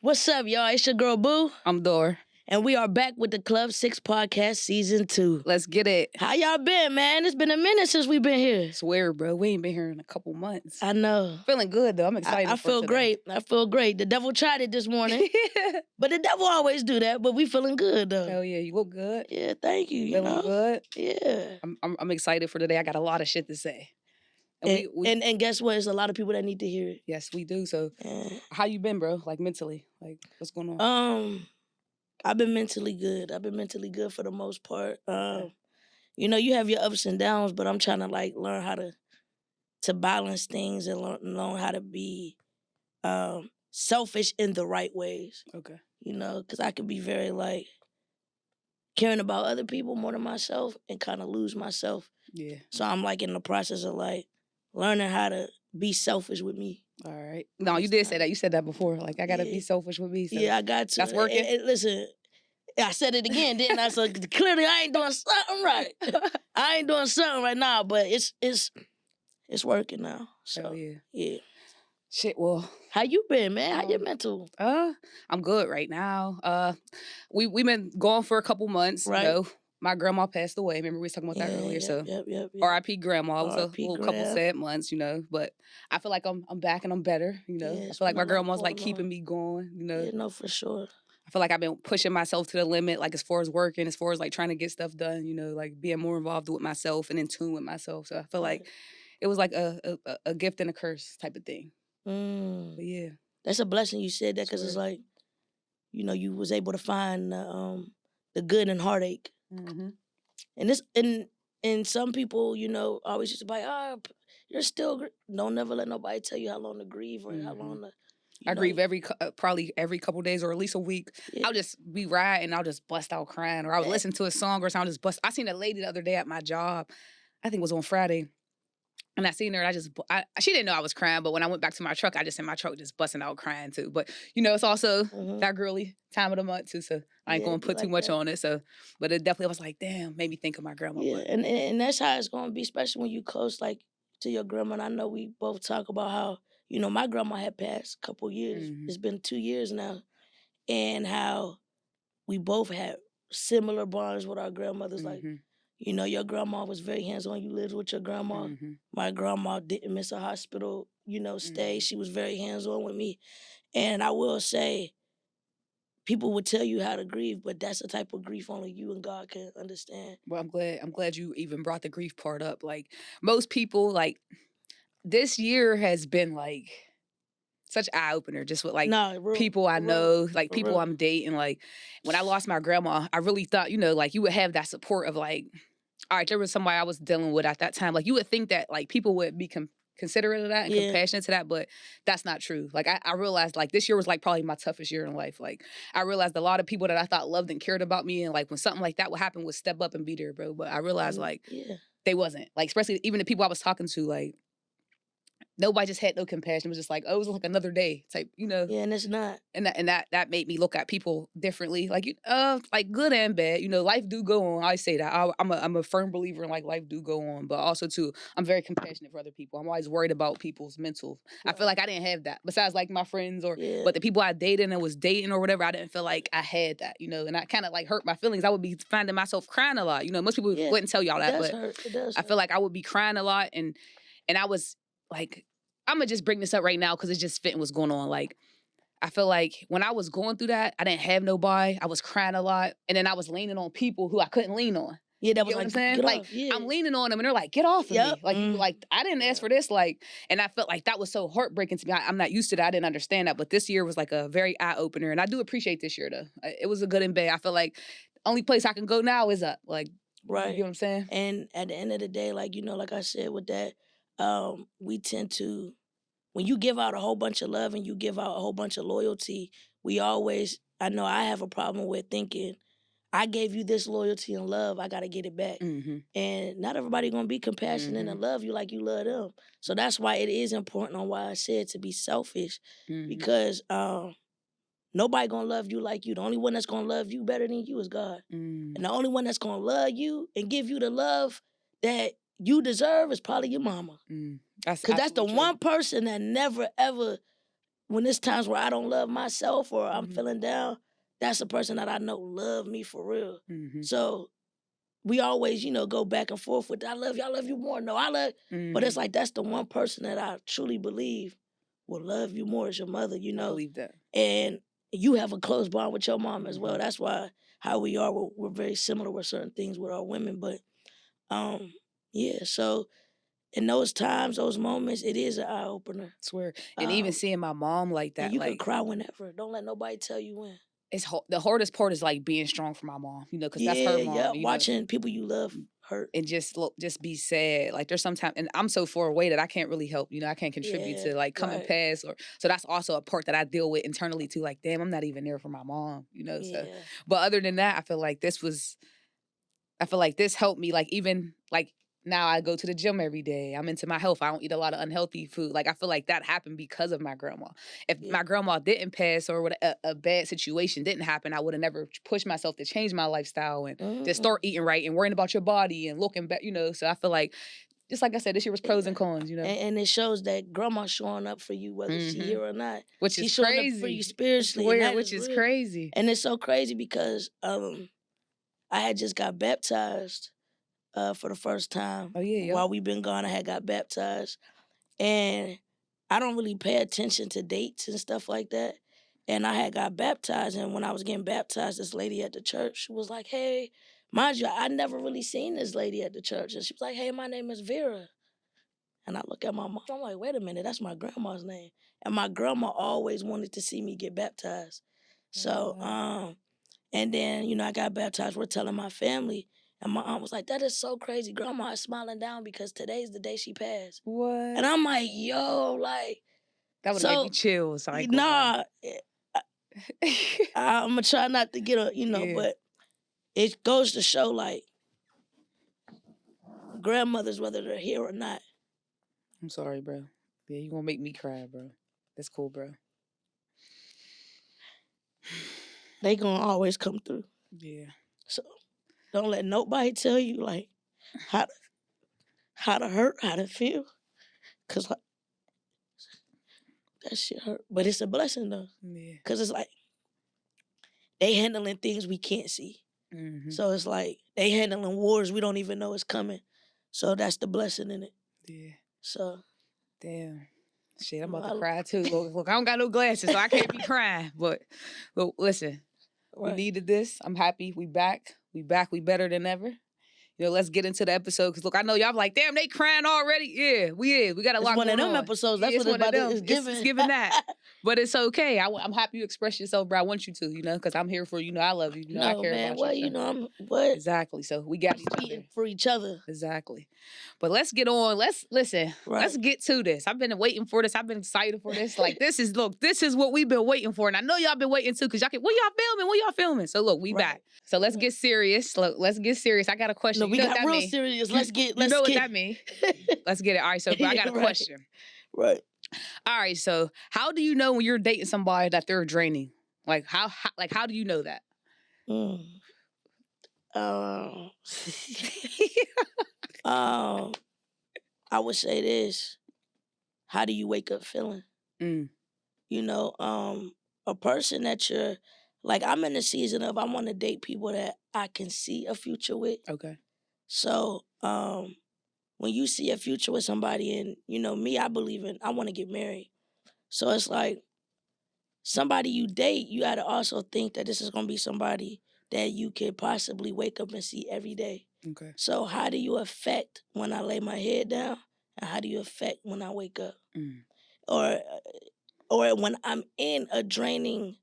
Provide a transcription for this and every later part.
What's up, y'all? It's your girl, Boo. I'm Dor. And we are back with the Club 6 Podcast Season 2. Let's get it. How y'all been, man? It's been a minute since we've been here. I swear, bro. We ain't been here in a couple months. I know. Feeling good, though. I'm excited I feel great. I feel great. The devil tried it this morning. But the devil always do that. But we feeling good, though. Hell yeah. You look good. Yeah, thank you. Feeling good? Yeah. I'm excited for today. I got a lot of shit to say. And guess what? There's a lot of people that need to hear it. Yes, we do. So how you been, bro? Like mentally? Like what's going on? I've been mentally good. I've been mentally good for the most part. You know, you have your ups and downs, but I'm trying to like learn how to balance things and learn how to be selfish in the right ways. Okay. You know, because I could be very like caring about other people more than myself and kind of lose myself. Yeah. So I'm like in the process of like learning how to be selfish with me. All right. No, you did say that. You said that before. Like, I got to be selfish with me. So yeah, I got to. That's working? And listen, I said it again, didn't I? So clearly I ain't doing something right. I ain't doing something right now, but it's working now. So, hell yeah. Yeah. Shit, well. How you been, man? How your mental? I'm good right now. We've been gone for a couple months, right? You know. My grandma passed away. Remember we was talking about that earlier. Yep. R.I.P. grandma. It was a little couple sad months, you know. But I feel like I'm back and I'm better, you know. I feel like my grandma's like keeping me going, you know. Yeah, no, for sure. I feel like I've been pushing myself to the limit, like as far as working, as far as like trying to get stuff done, you know, like being more involved with myself and in tune with myself. So I feel like it was like a gift and a curse type of thing. But yeah. That's a blessing you said that because it's like, you know, you was able to find the good in heartache. Mm-hmm. And some people, you know, always used to be like, you're still don't never let nobody tell you how long to grieve or how long to. I grieve probably every couple days or at least a week. Yeah. I'll just be riding, I'll just bust out crying, or I would listen to a song or something, I'll just bust. I seen a lady the other day at my job. I think it was on Friday. And I seen her, and she didn't know I was crying, but when I went back to my truck, I just in my truck just busting out crying too. But, you know, it's also that girly time of the month too, so I ain't going to put too much on it. So, but it definitely was like, damn, made me think of my grandma. Yeah, and that's how it's going to be, especially when you close, like, to your grandma. And I know we both talk about how, you know, my grandma had passed a couple years. It's been 2 years now. And how we both had similar bonds with our grandmothers, like, you know, your grandma was very hands-on. You lived with your grandma. My grandma didn't miss a hospital, you know, stay. She was very hands-on with me. And I will say, people would tell you how to grieve, but that's the type of grief only you and God can understand. Well, I'm glad you even brought the grief part up. Like, most people, like, this year has been, like, such an eye-opener, just with, like, people I know, like, people I'm dating. Like, when I lost my grandma, I really thought, you know, like, you would have that support of, like, all right, there was somebody I was dealing with at that time. Like, you would think that, like, people would be considerate of that and compassionate to that, but that's not true. Like, I realized, like, this year was, like, probably my toughest year in life. Like, I realized a lot of people that I thought loved and cared about me, and, like, when something like that would happen, would step up and be there, bro. But I realized, like, they wasn't. Like, especially even the people I was talking to, like, nobody just had no compassion. It was just like, oh, it was like another day type, you know. Yeah, and it's not. And that made me look at people differently. Like, like good and bad. You know, life do go on. I say that. I'm a firm believer in, like, life do go on. But also too, I'm very compassionate for other people. I'm always worried about people's mental. I feel like I didn't have that. Besides, like, my friends but the people I dated and was dating or whatever, I didn't feel like I had that, you know. And I kind of, like, hurt my feelings. I would be finding myself crying a lot. You know, most people wouldn't tell y'all that, but it does I feel like I would be crying a lot, and I was like, I'm going to just bring this up right now because it's just fitting what's going on. Like, I feel like when I was going through that, I didn't have nobody. I was crying a lot. And then I was leaning on people who I couldn't lean on. Yeah, that was what like, I'm saying? Like, I'm leaning on them and they're like, get off of me. Like, like, I didn't ask for this. Like, and I felt like that was so heartbreaking to me. I'm not used to that. I didn't understand that. But this year was like a very eye-opener. And I do appreciate this year, though. It was a good and bad. I feel like the only place I can go now is up. Like, you know what I'm saying? And at the end of the day, like, you know, like I said with that, we tend to, when you give out a whole bunch of love and you give out a whole bunch of loyalty, I know I have a problem with thinking, I gave you this loyalty and love, I got to get it back. And not everybody going to be compassionate and love you like you love them. So that's why it is important on why I said to be selfish, because nobody going to love you like you. The only one that's going to love you better than you is God. And the only one that's going to love you and give you the love that you deserve is probably your mama. Because that's the one person that never, ever when there's times where I don't love myself or I'm feeling down, that's a person that I know love me for real. So we always, go back and forth with, I love you more. No, I love, but it's like, that's the one person that I truly believe will love you more is your mother, I believe that. And you have a close bond with your mom as well. That's why how we are, we're very similar with certain things with our women. But yeah, so in those times, those moments, it is an eye opener. I swear. And even seeing my mom like that, and you can cry whenever. Don't let nobody tell you when. It's the hardest part is like being strong for my mom, because that's her mom. Yeah, watching people you love hurt and just be sad. Like there's sometimes, and I'm so far away that I can't really help. I can't contribute to like coming past, or so that's also a part that I deal with internally too. Like, damn, I'm not even there for my mom. So. But other than that, I feel like this helped me. Like even like. Now I go to the gym every day. I'm into my health. I don't eat a lot of unhealthy food. Like I feel like that happened because of my grandma. If my grandma didn't pass or a bad situation didn't happen, I would have never pushed myself to change my lifestyle and to start eating right and worrying about your body and looking back, So I feel like, just like I said, this year was pros and cons, And it shows that grandma's showing up for you whether she's here or not. Which is she's crazy. Showing up for you spiritually. Which is crazy. And it's so crazy because I had just got baptized. For the first time. Oh, yeah. While we've been gone, I had got baptized. And I don't really pay attention to dates and stuff like that. And I had got baptized, and when I was getting baptized, this lady at the church was like, hey, mind you, I never really seen this lady at the church. And she was like, hey, my name is Vera. And I look at my mom, I'm like, wait a minute, that's my grandma's name. And my grandma always wanted to see me get baptized. So, and then, I got baptized, we're telling my family. And my aunt was like, that is so crazy. Grandma is smiling down because today's the day she passed. What? And I'm like, yo, like. That would make me chill. Nah. I'm going to try not to get but it goes to show, like, grandmothers, whether they're here or not. I'm sorry, bro. Yeah, you going to make me cry, bro. That's cool, bro. They going to always come through. Yeah. So. Don't let nobody tell you, like, how to hurt, how to feel. Because, like, that shit hurt. But it's a blessing, though. Yeah. Because it's like, they handling things we can't see. So it's like, they handling wars we don't even know is coming. So that's the blessing in it. Yeah. So. Damn. Shit, I'm about to cry, too. Look, I don't got no glasses, so I can't be crying. But listen, we needed this. I'm happy. We back. We better than ever. Let's get into the episode. Because, look, I know y'all like, damn, they crying already. Yeah, we is. We got a lot going on. It's one of them episodes. That's what it's about. It's giving. It's giving that. But it's okay. I'm happy you express yourself, bro. I want you to, because I'm here for you. I love you. I care about you. I'm what? Exactly. So we got each other. For each other. Exactly. But let's get on. Let's listen. Right. Let's get to this. I've been waiting for this. I've been excited for this. Like, this is what we've been waiting for. And I know y'all been waiting too, because when y'all filming? So look, we back. So let's get serious. Look, let's get serious. I got a question. No, we got real serious. Let's get. You know what that mean? Let's get it. All right. So I got a question. Right. All right. So how do you know when you're dating somebody that they're draining? Like how do you know that? I would say this. How do you wake up feeling? A person that you're like, I'm in the season of I want to date people that I can see a future with. Okay. So when you see a future with somebody, and me, I want to get married. So it's like somebody you date, you got to also think that this is going to be somebody that you could possibly wake up and see every day. Okay. So how do you affect when I lay my head down, and how do you affect when I wake up? Or when I'm in a draining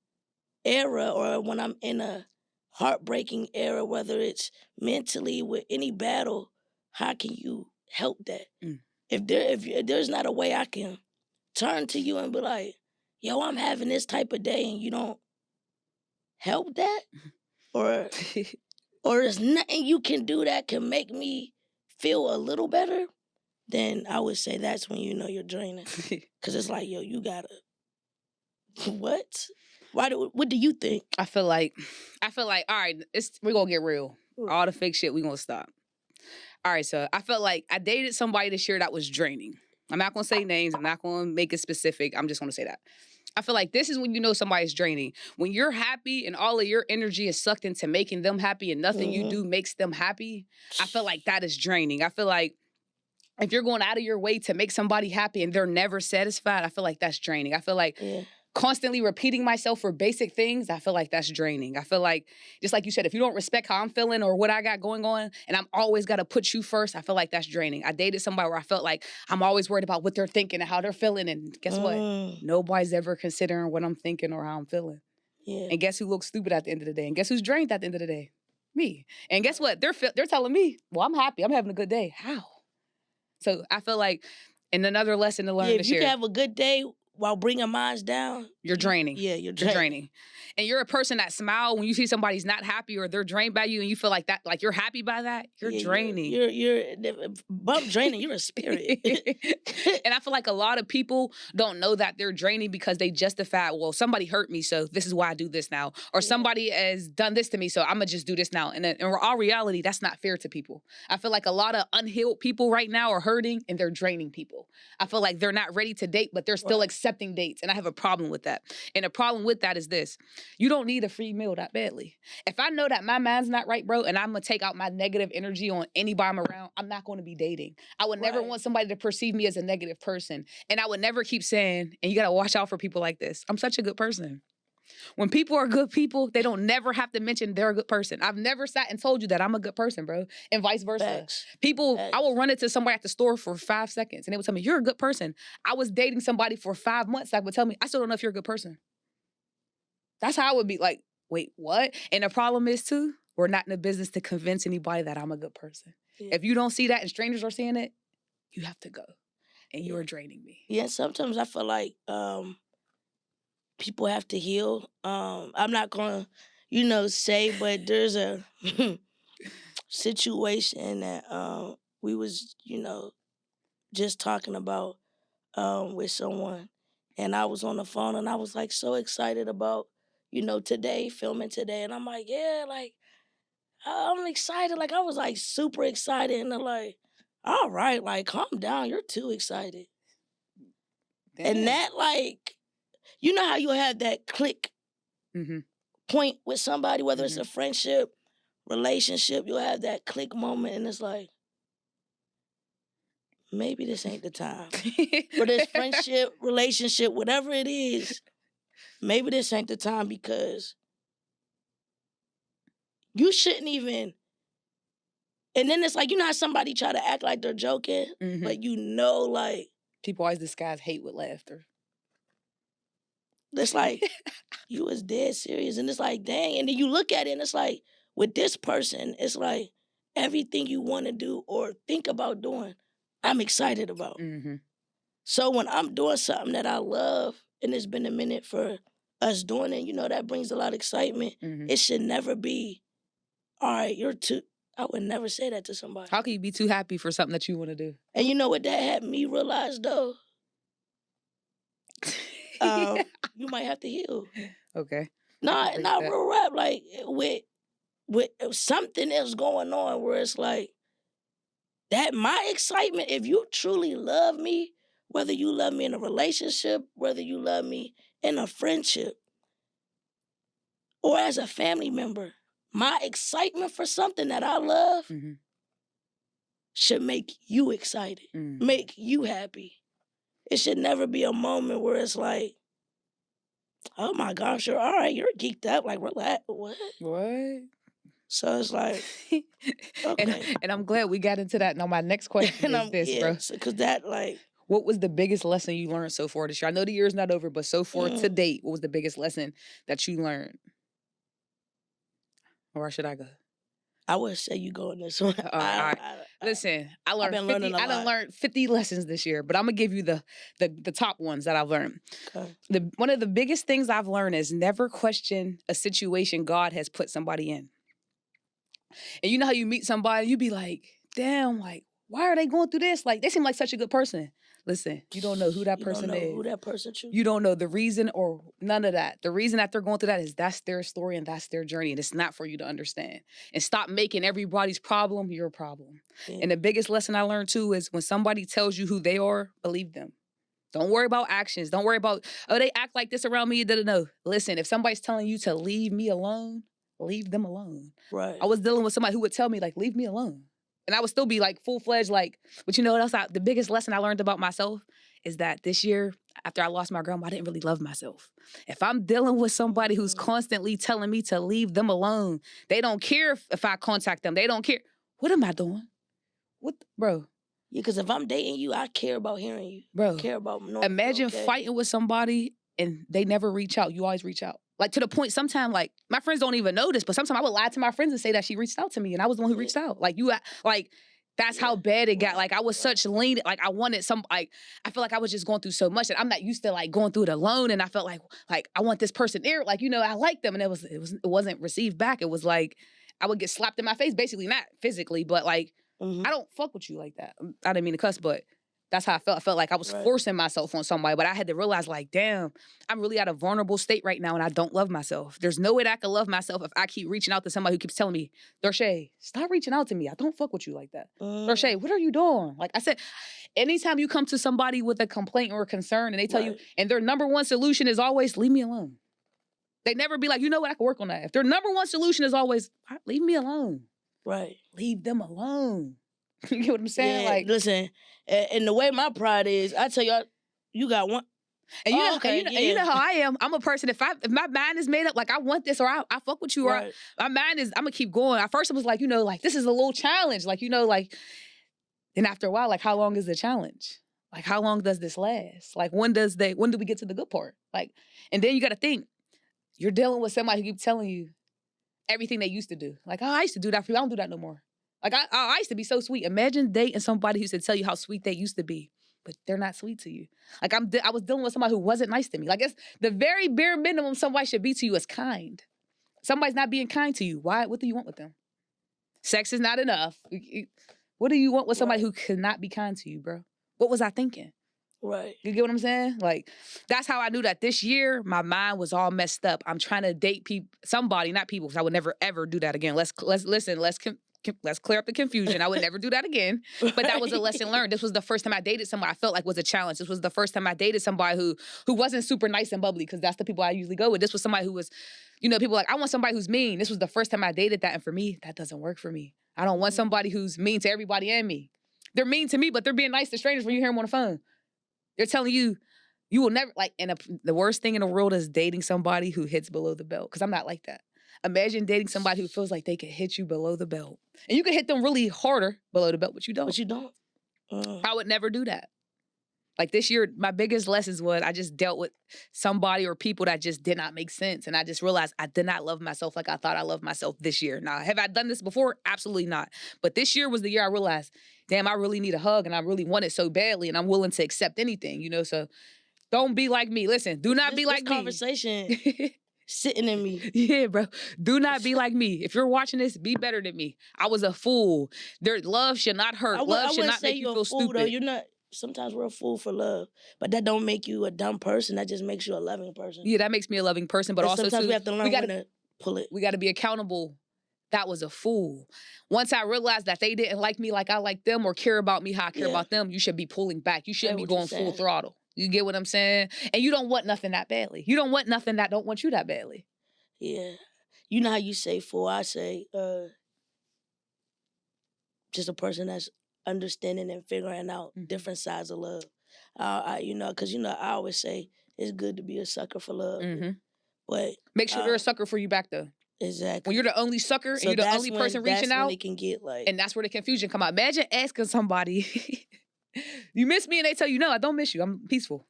era, or when I'm in a heartbreaking era, whether it's mentally with any battle, how can you help that? If there's not a way I can turn to you and be like, yo, I'm having this type of day, and you don't help that, or there's nothing you can do that can make me feel a little better, then I would say that's when you're draining. Because it's like, yo, you gotta, what? What do you think? I feel like, all right, we're gonna get real. All the fake shit, we gonna stop. All right, so I felt like I dated somebody this year that was draining. I'm not gonna say names. I'm not gonna make it specific. I'm just gonna say that. I feel like this is when you know somebody's draining. When you're happy and all of your energy is sucked into making them happy and nothing you do makes them happy, I feel like that is draining. I feel like if you're going out of your way to make somebody happy and they're never satisfied, I feel like that's draining. I feel like constantly repeating myself for basic things, I feel like that's draining. I feel like, just like you said, if you don't respect how I'm feeling or what I got going on, and I'm always got to put you first, I feel like that's draining. I dated somebody where I felt like I'm always worried about what they're thinking and how they're feeling. And guess what? Nobody's ever considering what I'm thinking or how I'm feeling. Yeah. And guess who looks stupid at the end of the day? And guess who's drained at the end of the day? Me. And guess what? They're telling me, well, I'm happy. I'm having a good day. How? So I feel like, and another lesson to learn this year. If you can have a good day while bringing minds down, you're draining. Yeah, you're draining. And you're a person that smile when you see somebody's not happy or they're drained by you and you feel like that, like you're happy by that, you're draining. You're bump draining, you're a spirit. And I feel like a lot of people don't know that they're draining because they justify, well, somebody hurt me, so this is why I do this now. Or somebody has done this to me, so I'm going to just do this now. And in all reality, that's not fair to people. I feel like a lot of unhealed people right now are hurting and they're draining people. I feel like they're not ready to date, but they're still accepting dates. And I have a problem with that. And the problem with that is this. You don't need a free meal that badly. If I know that my mind's not right, bro, and I'm going to take out my negative energy on anybody I'm around, I'm not going to be dating. I would never want somebody to perceive me as a negative person. And I would never keep saying, and you got to watch out for people like this, I'm such a good person. When people are good people, they don't never have to mention they're a good person. I've never sat and told you that I'm a good person, bro, and vice versa. Facts. People, I will run into somebody at the store for 5 seconds, and they would tell me, you're a good person. I was dating somebody for 5 months that would tell me, I still don't know if you're a good person. That's how I would be like, wait, what? And the problem is, too, we're not in the business to convince anybody that I'm a good person. Yeah. If you don't see that and strangers are seeing it, you have to go. And you are draining me. Yeah, sometimes I feel like people have to heal. I'm not going to, say, but there's a situation that we was, just talking about with someone. And I was on the phone and I was like so excited about, today, filming today. And I'm like, yeah, like, I'm excited. Like, I was like super excited. And they're like, all right, like, calm down. You're too excited. Damn. And that, like, you know how you have that click point with somebody, whether it's a friendship, relationship, you'll have that click moment. And it's like, maybe this ain't the time. For this friendship, relationship, whatever it is, maybe this ain't the time because you shouldn't even. And then it's like, how somebody try to act like they're joking, but like. People always disguise hate with laughter. It's like, you was dead serious. And it's like, dang. And then you look at it and it's like, with this person, it's like everything you want to do or think about doing, I'm excited about. So when I'm doing something that I love and it's been a minute for us doing it, that brings a lot of excitement. It should never be, all right, you're too. I would never say that to somebody. How can you be too happy for something that you want to do? And you know what that had me realize, though? You might have to heal. Okay. Not real rap. Like, with something else going on where it's like, that my excitement, if you truly love me, whether you love me in a relationship, whether you love me in a friendship, or as a family member, my excitement for something that I love should make you excited, make you happy. It should never be a moment where it's like, oh my gosh, you're all right, you're geeked up, like, relax, what? So it's like, okay. And I'm glad we got into that. Now my next question is this, bro. Because that, like. What was the biggest lesson you learned so far this year? I know the year's not over, but so far to date, what was the biggest lesson that you learned? Or where should I go? I would say you go in this one. All right. Listen, I learned 50 lessons this year, but I'm going to give you the top ones that I've learned. Okay. One of the biggest things I've learned is never question a situation God has put somebody in. And you know how you meet somebody, you be like, damn, like, why are they going through this? Like, they seem like such a good person. Listen, you don't know who that person is. Who that person is. You don't know the reason or none of that. The reason that they're going through that is that's their story and that's their journey. And it's not for you to understand. And stop making everybody's problem your problem. Yeah. And the biggest lesson I learned too is when somebody tells you who they are, believe them. Don't worry about actions. Don't worry about, oh, they act like this around me. You didn't know. Listen, if somebody's telling you to leave me alone, leave them alone. Right. I was dealing with somebody who would tell me, like, leave me alone. And I would still be like full-fledged, like, but you know what else? The biggest lesson I learned about myself is that this year, after I lost my grandma, I didn't really love myself. If I'm dealing with somebody who's constantly telling me to leave them alone, they don't care if I contact them. They don't care. What am I doing? Bro? Yeah, because if I'm dating you, I care about hearing you. Bro, I care about knowing. Imagine fighting with somebody and they never reach out. You always reach out. Like, to the point, sometimes, like, my friends don't even know this, but sometimes I would lie to my friends and say that she reached out to me and I was the one who reached out. Like, that's how bad it got. Like, I was such lean. Like, I wanted I feel like I was just going through so much and I'm not used to, like, going through it alone. And I felt like I want this person there. Like, you know, I like them. And it wasn't received back. It was like, I would get slapped in my face, basically, not physically, but like, I don't fuck with you like that. I didn't mean to cuss, but that's how I felt. I felt like I was forcing myself on somebody, but I had to realize, like, damn, I'm really at a vulnerable state right now and I don't love myself. There's no way that I can love myself if I keep reaching out to somebody who keeps telling me, Dorshay, stop reaching out to me. I don't fuck with you like that. Dorshay, what are you doing? Like I said, anytime you come to somebody with a complaint or a concern and they tell you, and their number one solution is always, leave me alone. They never be like, you know what, I can work on that. If their number one solution is always, leave me alone. Right. Leave them alone. You get what I'm saying? Yeah, like, listen, and the way my pride is, I tell y'all, you got one. And you you know how I am. I'm a person, if my mind is made up, like, I want this, or I fuck with you, or my mind is, I'm gonna keep going. At first it was like, you know, like, this is a little challenge. Like, you know, like, and after a while, like, how long is the challenge? Like, how long does this last? Like, when do we get to the good part? Like, and then you gotta think, you're dealing with somebody who keeps telling you everything they used to do. Like, oh, I used to do that for you. I don't do that no more. Like, I used to be so sweet. Imagine dating somebody who used to tell you how sweet they used to be, but they're not sweet to you. Like, I was dealing with somebody who wasn't nice to me. Like, it's the very bare minimum somebody should be to you is kind. Somebody's not being kind to you. Why? What do you want with them? Sex is not enough. What do you want with somebody who cannot be kind to you, bro? What was I thinking? Right. You get what I'm saying? Like, that's how I knew that this year my mind was all messed up. I'm trying to date somebody, not people, because I would never ever do that again. Let's clear up the confusion. I would never do that again. But that was a lesson learned. This was the first time I dated somebody I felt like was a challenge. This was the first time I dated somebody who wasn't super nice and bubbly, because that's the people I usually go with. This was somebody who was, you know, people like, I want somebody who's mean. This was the first time I dated that. And for me, that doesn't work for me. I don't want somebody who's mean to everybody and me. They're mean to me, but they're being nice to strangers when you hear them on the phone. They're telling you, you will never, like, and the worst thing in the world is dating somebody who hits below the belt, because I'm not like that. Imagine dating somebody who feels like they can hit you below the belt. And you can hit them really harder below the belt, but you don't. But you don't. I would never do that. Like, this year, my biggest lessons was I just dealt with somebody or people that just did not make sense. And I just realized I did not love myself like I thought I loved myself this year. Now, have I done this before? Absolutely not. But this year was the year I realized, damn, I really need a hug and I really want it so badly and I'm willing to accept anything, you know? So don't be like me. Listen, do not be like me. Conversation sitting in me. Yeah, bro. Do not be like me. If you're watching this, be better than me. I was a fool. Love should not hurt. Love should not make you feel stupid. Though. You're not. Sometimes we're a fool for love, but that don't make you a dumb person. That just makes you a loving person. Yeah, that makes me a loving person, but also sometimes we have to learn when to pull it. We got to be accountable. That was a fool. Once I realized that they didn't like me like I like them or care about me how I care about them, you should be pulling back. You shouldn't be going full throttle. You get what I'm saying? And you don't want nothing that badly. You don't want nothing that don't want you that badly. Yeah. You know how you say fool? I say just a person that's understanding and figuring out different sides of love. You know, because, you know, I always say it's good to be a sucker for love. But make sure they're a sucker for you back, though. Exactly. When you're the only sucker and you're the only person reaching out, it can get like, and that's where the confusion come out. Imagine asking somebody, you miss me, and they tell you, no, I don't miss you. I'm peaceful.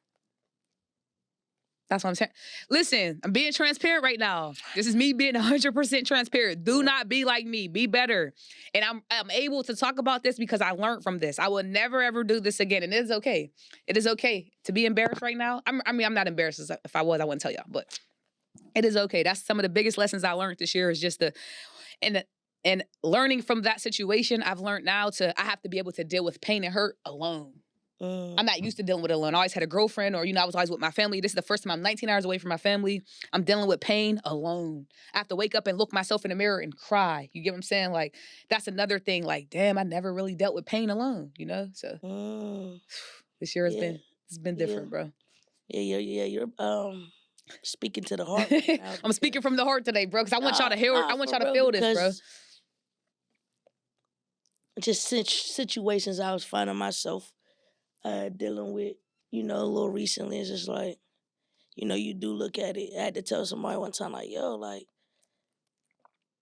That's what I'm saying. Listen, I'm being transparent right now. This is me being 100% transparent. Do not be like me. Be better. And I'm able to talk about this because I learned from this. I will never, ever do this again. And it is okay. It is okay to be embarrassed right now. I mean, I'm not embarrassed. If I was, I wouldn't tell y'all. But it is okay. That's some of the biggest lessons I learned this year is just and learning from that situation, I've learned now I have to be able to deal with pain and hurt alone. I'm not used to dealing with it alone. I always had a girlfriend or, you know, I was always with my family. This is the first time I'm 19 hours away from my family. I'm dealing with pain alone. I have to wake up and look myself in the mirror and cry. You get what I'm saying? Like, that's another thing. Like, damn, I never really dealt with pain alone, you know? So this year has been It's been different, bro. Yeah. You're speaking to the heart right now. I'm speaking from the heart today, bro, because I want y'all to hear. I want y'all to feel this, bro. Just situations I was finding myself dealing with, a little recently. It's just like, you do look at it. I had to tell somebody one time, like, yo, like,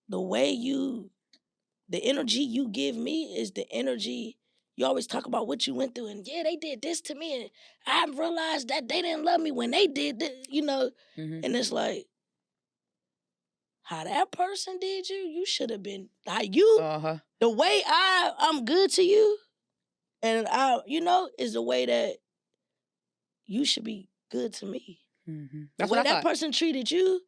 the energy you give me is the energy. You always talk about what you went through, and yeah, they did this to me, and I realized that they didn't love me when they did this, And it's like, how that person did you should have been, how you, the way I'm good to you, and is the way that you should be good to me. That's the way what I that thought. person treated you,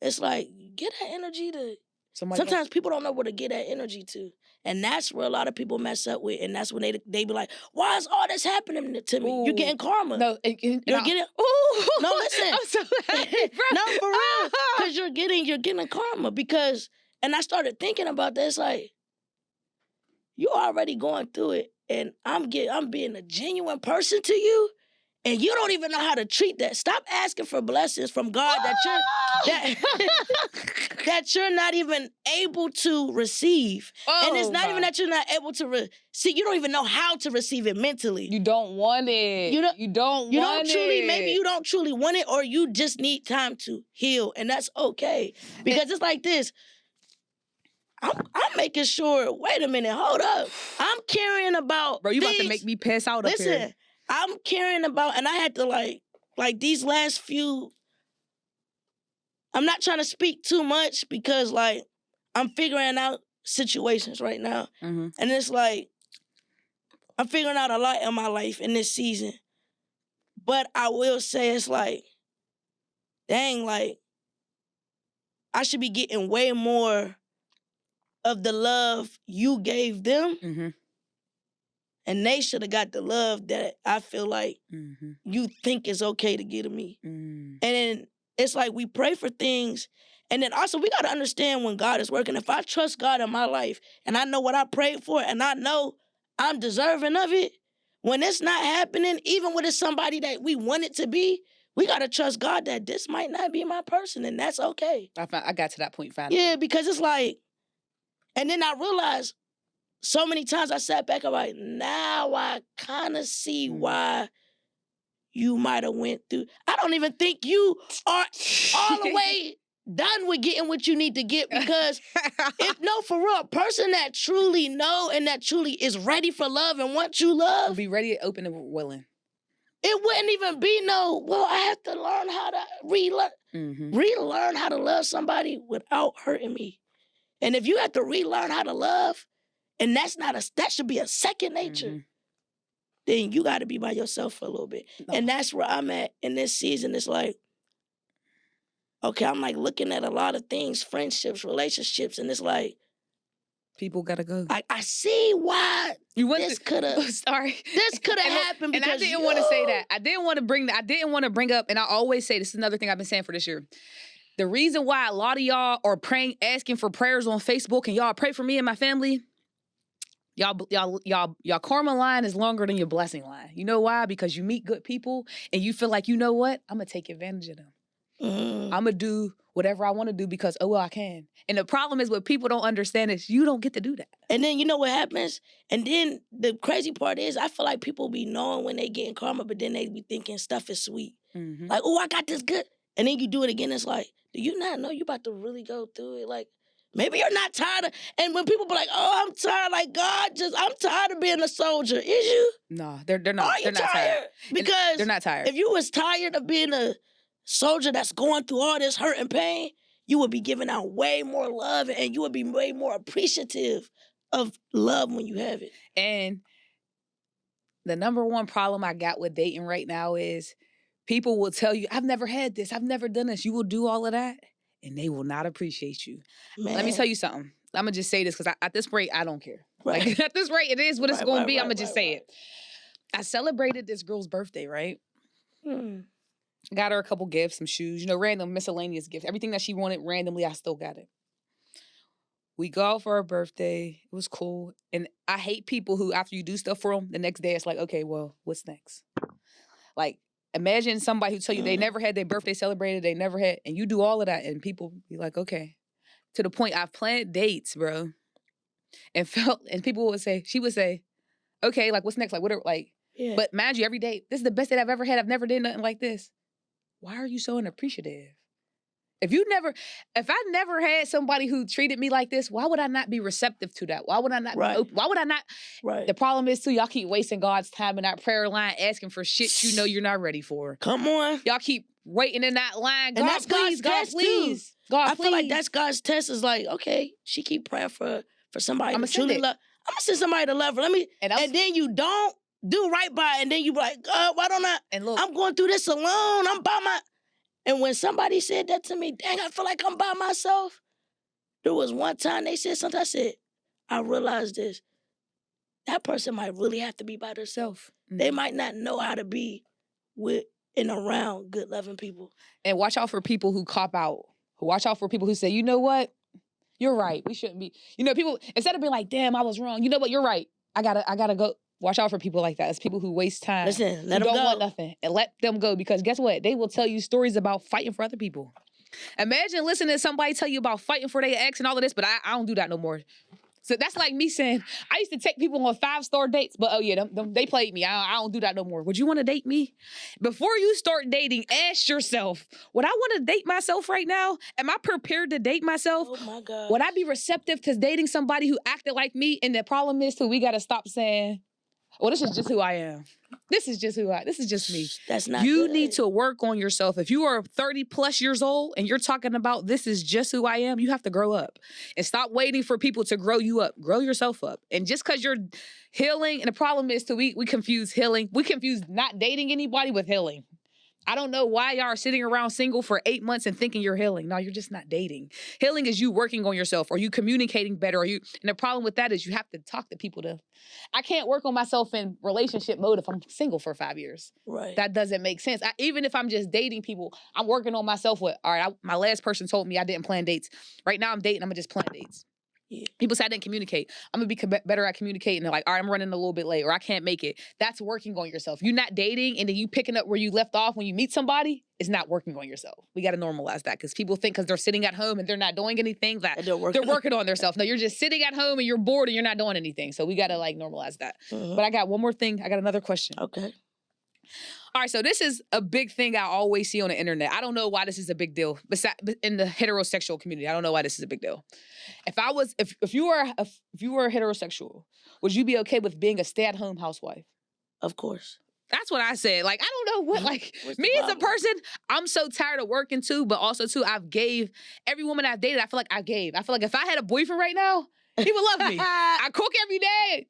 it's like, get that energy to somebody Sometimes else. People don't know where to get that energy to. And that's where a lot of people mess up with. And that's when they be like, why is all this happening to me? Ooh. You're getting karma. No, you're getting. Ooh. No, listen. I'm so happy, bro. No, for real. Because you're getting karma. And I started thinking about this, like, you're already going through it. And I'm being a genuine person to you. And you don't even know how to treat that. Stop asking for blessings from God that you're not even able to receive. And it's not even that you're not able to see. You don't even know how to receive it mentally. You don't want it. You don't want it. Maybe you don't truly want it, or you just need time to heal, and that's okay. Because it's like this. I'm making sure. Wait a minute. Hold up. I'm caring about. Bro, you about to make me piss out up here. Listen. I'm caring about, and I had to like these last few, I'm not trying to speak too much because like I'm figuring out situations right now. And it's like, I'm figuring out a lot in my life in this season. But I will say it's like, dang, like I should be getting way more of the love you gave them. And they should have got the love that I feel like you think is okay to give to me. And then it's like we pray for things. And then also we got to understand when God is working. If I trust God in my life and I know what I prayed for and I know I'm deserving of it, when it's not happening, even when it's somebody that we want it to be, we got to trust God that this might not be my person, and that's okay. I got to that point finally. Yeah, because it's like, and then I realized, so many times I sat back, I'm like, now I kind of see why you might have went through. I don't even think you are all the way done with getting what you need to get, because for real, a person that truly know and that truly is ready for love and wants you love. Will be ready, open, and willing. It wouldn't even be I have to learn how to relearn how to love somebody without hurting me. And if you have to relearn how to love, and that should be a second nature, then you got to be by yourself for a little bit. No. And that's where I'm at in this season. It's like, okay, I'm like looking at a lot of things, friendships, relationships, and it's like, people gotta go. I see why this could have. Sorry, this could have happened. And I didn't want to say that. I didn't want to bring up. And I always say this is another thing I've been saying for this year. The reason why a lot of y'all are praying, asking for prayers on Facebook, and y'all pray for me and my family. Y'all karma line is longer than your blessing line. You know why? Because you meet good people and you feel like, you know what? I'm gonna take advantage of them. I'm gonna do whatever I want to do because I can. And the problem is what people don't understand is you don't get to do that. And then you know what happens? And then the crazy part is I feel like people be knowing when they getting karma, but then they be thinking stuff is sweet. Like, I got this good. And then you do it again, it's like, do you not know you about to really go through it? Like, maybe you're not tired of, and when people be like, I'm tired, like, I'm tired of being a soldier. Is you? No, they're not. Are you tired? Because they're not tired. If you was tired of being a soldier that's going through all this hurt and pain, you would be giving out way more love, and you would be way more appreciative of love when you have it. And the number one problem I got with dating right now is people will tell you, I've never had this, I've never done this. You will do all of that, and they will not appreciate you. Man. Let me tell you something. I'm going to just say this because at this rate, I don't care. Right. Like, at this rate, it is what it's going to be. I'm going to just say it. I celebrated this girl's birthday, right? Got her a couple gifts, some shoes, random miscellaneous gifts. Everything that she wanted randomly, I still got it. We go out for her birthday. It was cool. And I hate people who, after you do stuff for them, the next day it's like, okay, well, what's next? Like, imagine somebody who tell you they never had their birthday celebrated, they never had, and you do all of that, and people be like, okay. To the point I've planned dates, bro, and people would say, she would say, okay, like, what's next? Like, whatever, like, but mind you, every day, this is the best date I've ever had. I've never did nothing like this. Why are you so unappreciative? If I never had somebody who treated me like this, why would I not be receptive to that? Why would I not be open? Why would I not? Right. The problem is, too, y'all keep wasting God's time in that prayer line asking for shit you know you're not ready for. Come on. Y'all keep waiting in that line. God, and that's please, God's God, test please. Too. God, I feel like that's God's test is like, okay, she keep praying for somebody to truly love. I'm going to send somebody to love her. And then you don't do right by it, and then you be like, God, why don't I? And look, I'm going through this alone. I'm by my... And when somebody said that to me, dang, I feel like I'm by myself. There was one time they said something, I said, I realized this. That person might really have to be by themselves. Mm-hmm. They might not know how to be with and around good, loving people. And watch out for people who cop out. Watch out for people who say, you know what? You're right. We shouldn't be. You know, people, instead of being like, damn, I was wrong. You know what? You're right. I gotta go. Watch out for people like that. It's people who waste time. Listen, let them go. Don't want nothing. And let them go, because guess what? They will tell you stories about fighting for other people. Imagine listening to somebody tell you about fighting for their ex and all of this, but I don't do that no more. So that's like me saying, I used to take people on 5-star dates, but oh yeah, they played me. I don't do that no more. Would you want to date me? Before you start dating, ask yourself, would I want to date myself right now? Am I prepared to date myself? Oh my God. Would I be receptive to dating somebody who acted like me? And the problem is, too, we got to stop saying, well, this is just who I am. This is just me. That's not You good. need to work on yourself. If you are 30 plus years old and you're talking about this is just who I am, you have to grow up and stop waiting for people to grow you up. Grow yourself up. And just because you're healing, and the problem is, we confuse healing. We confuse not dating anybody with healing. I don't know why y'all are sitting around single for 8 months and thinking you're healing. No, you're just not dating. Healing is you working on yourself, or you communicating better, and the problem with that is you have to talk to people I can't work on myself in relationship mode if I'm single for 5 years. Right. That doesn't make sense. Even if I'm just dating people, I'm working on myself with, all right, my last person told me I didn't plan dates. Right now I'm dating, I'm gonna just plan dates. Yeah. People say I didn't communicate. I'm going to be better at communicating. They're like, all right, I'm running a little bit late, or I can't make it. That's working on yourself. You're not dating, and then you picking up where you left off when you meet somebody. It's not working on yourself. We got to normalize that, because people think because they're sitting at home and they're not doing anything that they're working on themselves. No, you're just sitting at home and you're bored and you're not doing anything. So we got to normalize that. Mm-hmm. But I got one more thing. I got another question. Okay. All right, so this is a big thing I always see on the internet. I don't know why this is a big deal. In the heterosexual community, I don't know why this is a big deal. If you were heterosexual, would you be okay with being a stay-at-home housewife? Of course. That's what I said. I don't know what, me as a person, I'm so tired of working too, but also too, I've gave every woman I've dated, I feel like I gave. I feel like if I had a boyfriend right now, he would love me. I cook every day.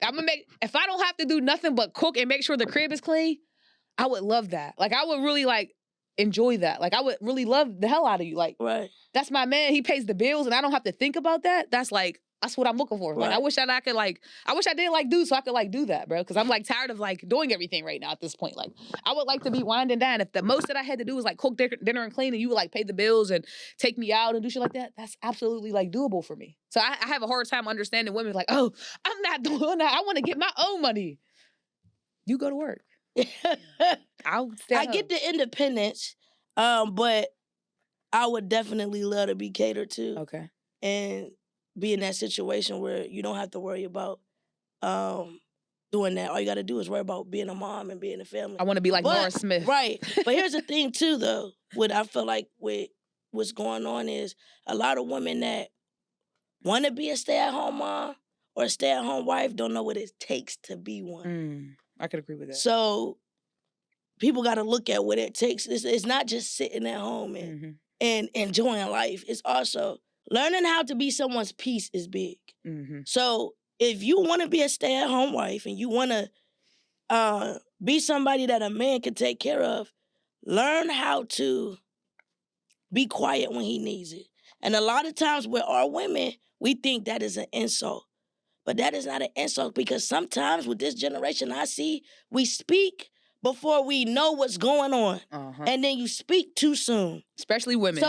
If I don't have to do nothing but cook and make sure the crib is clean, I would love that. I would really enjoy that. I would really love the hell out of you. Right. That's my man. He pays the bills and I don't have to think about that. That's what I'm looking for. Right. I wish that I could I wish I did do so I could do that, bro. Cause I'm tired of doing everything right now at this point. I would like to be winding down. If the most that I had to do was cook dinner and clean, and you would pay the bills and take me out and do shit like that, that's absolutely doable for me. So I have a hard time understanding women oh, I'm not doing that. I want to get my own money. You go to work. I get the independence, but I would definitely love to be catered to. Okay. And be in that situation where you don't have to worry about doing that. All you got to do is worry about being a mom and being a family. I want to be Nora Smith. Right. But here's the thing too, though. What I feel like with what's going on is a lot of women that want to be a stay-at-home mom or a stay-at-home wife don't know what it takes to be one. I could agree with that. So people got to look at what it takes. It's not just sitting at home and enjoying life. It's also learning how to be someone's peace is big. Mm-hmm. So if you want to be a stay-at-home wife and you want to be somebody that a man can take care of, learn how to be quiet when he needs it. And a lot of times with our women, we think that is an insult. But that is not an insult, because sometimes with this generation I see, we speak before we know what's going on. Uh-huh. And then you speak too soon. Especially women.